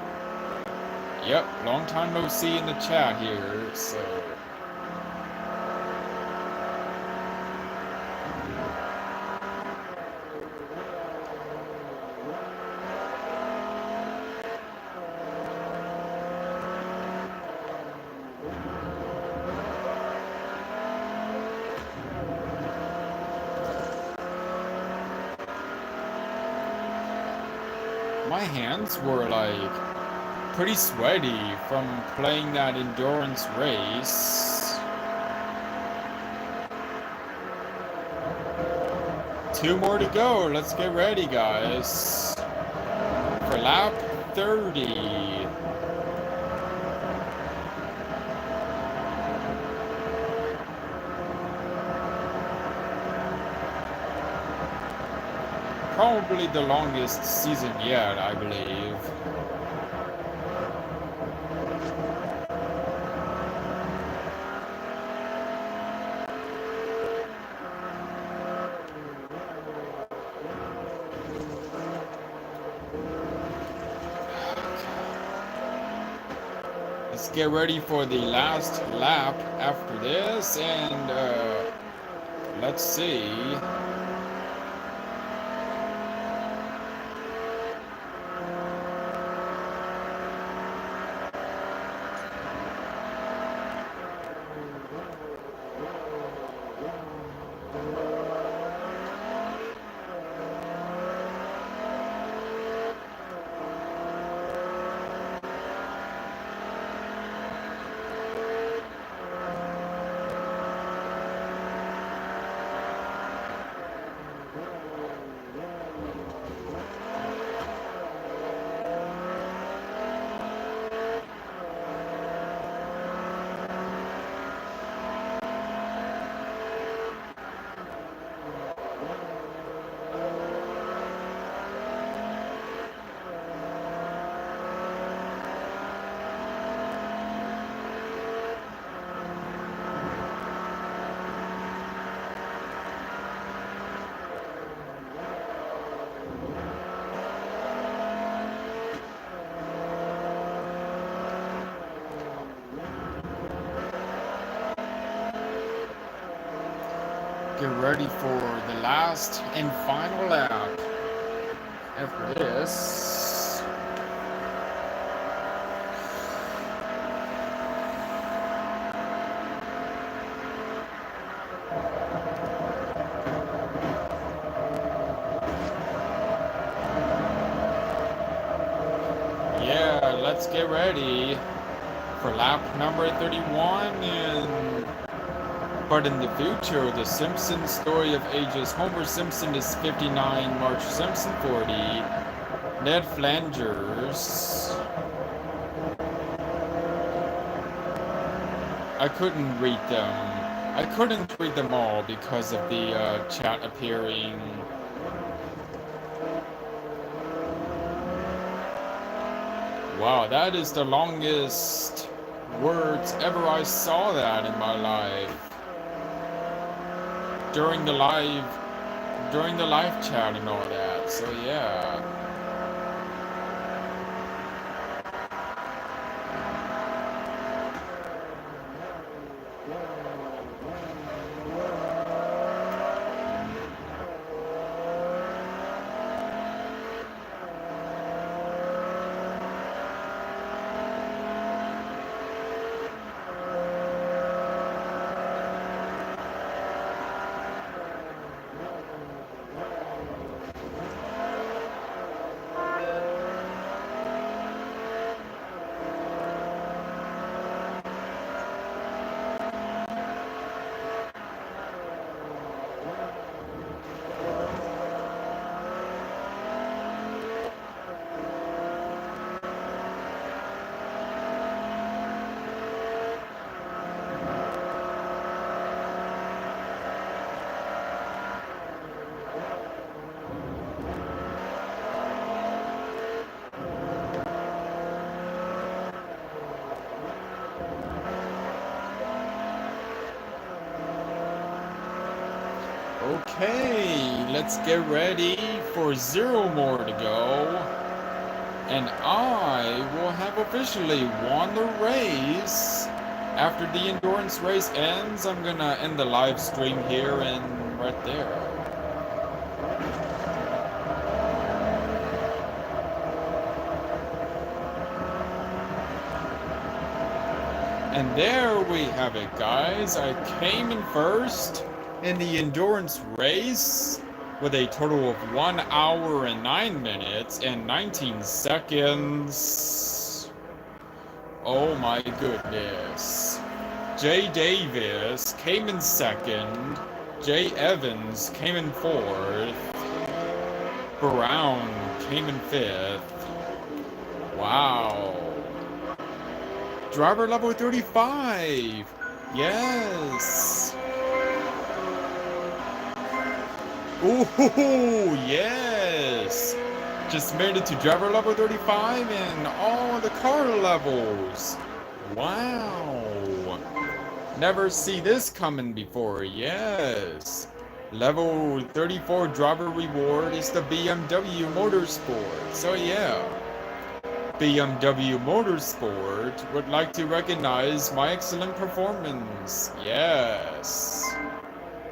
Speaker 1: Yep, long time no see in the chat here, so... My hands were like pretty sweaty from playing that endurance race. 2 more to go. Let's get ready, guys, for lap 30. Probably the longest season yet, I believe. Let's get ready for the last lap after this, and let's see. Get ready for the last and final lap. After this, yeah, let's get ready for lap number 31. But in the future, the Simpsons story of ages Homer Simpson is 59, Marge Simpson 40, Ned Flanders. I couldn't read them. I couldn't read them all because of the chat appearing. Wow, that is the longest words ever I saw that in my life. During the live chat and all that. So yeah. Okay, let's get ready for 0 more to go. And I will have officially won the race. After the endurance race ends, I'm gonna end the live stream here and right there. And there we have it, guys. I came in first in the endurance race with a total of 1 hour and 9 minutes and 19 seconds. Oh my goodness. Jay Davis came in second. Jay Evans came in fourth. Brown came in fifth. Wow. Driver level 35. Yes. Ooh, yes. Just made it to driver level 35 and all the car levels. Wow. Never see this coming before. Yes. Level 34 driver reward is the BMW Motorsport. So yeah. BMW Motorsport would like to recognize my excellent performance. Yes.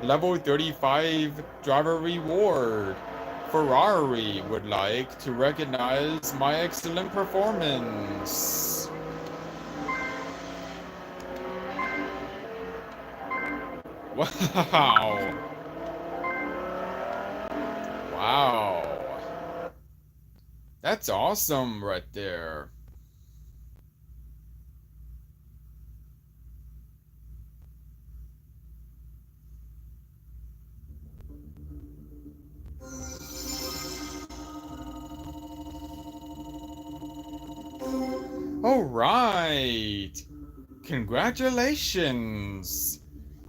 Speaker 1: Level 35 driver reward. Ferrari would like to recognize my excellent performance. Wow. Wow. That's awesome right there. All right. Congratulations.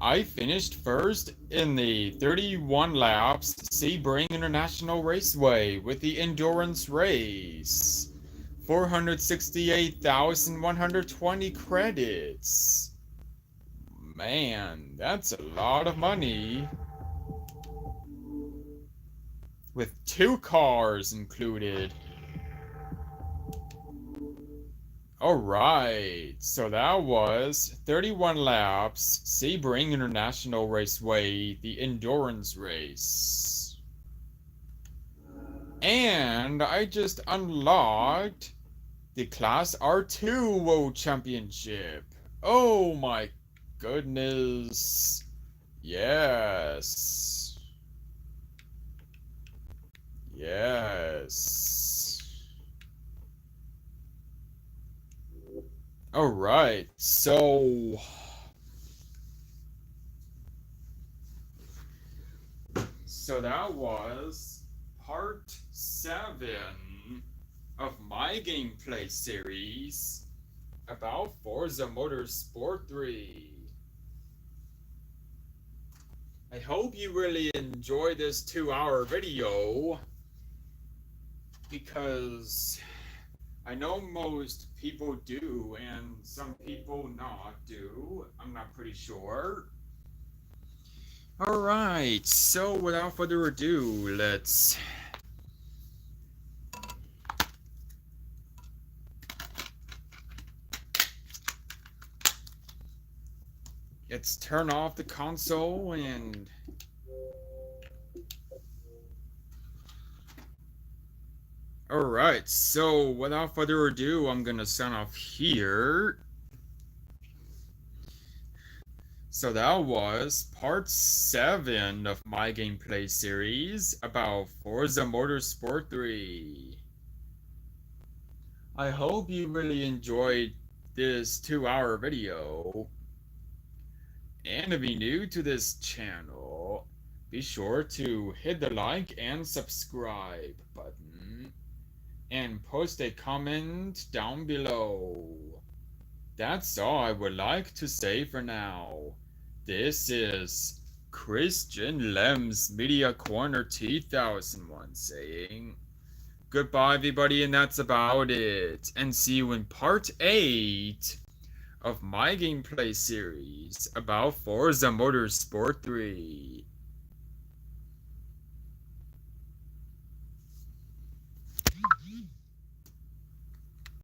Speaker 1: I finished first in the 31 laps Sebring International Raceway with the endurance race. 468,120 credits. Man, that's a lot of money. With 2 cars included. All right, so that was 31 laps, Sebring International Raceway, the endurance race. And I just unlocked the Class R2 World Championship. Oh my goodness. Yes. Yes. All right, so that was part 7 of my gameplay series about Forza Motorsport 3. I hope you really enjoy this 2-hour video because I know most people do and some people not do. I'm not pretty sure. Alright, so without further ado, let's turn off the console and alright, so without further ado, I'm gonna sign off here. So that was part 7 of my gameplay series about Forza Motorsport 3. I hope you really enjoyed this 2-hour video. And if you're new to this channel, be sure to hit the like and subscribe button and post a comment down below. That's all I would like to say for now. This is Christian Lem's Media Corner 2001 saying goodbye, everybody, and that's about it. And see you in part 8 of my gameplay series about Forza Motorsport 3.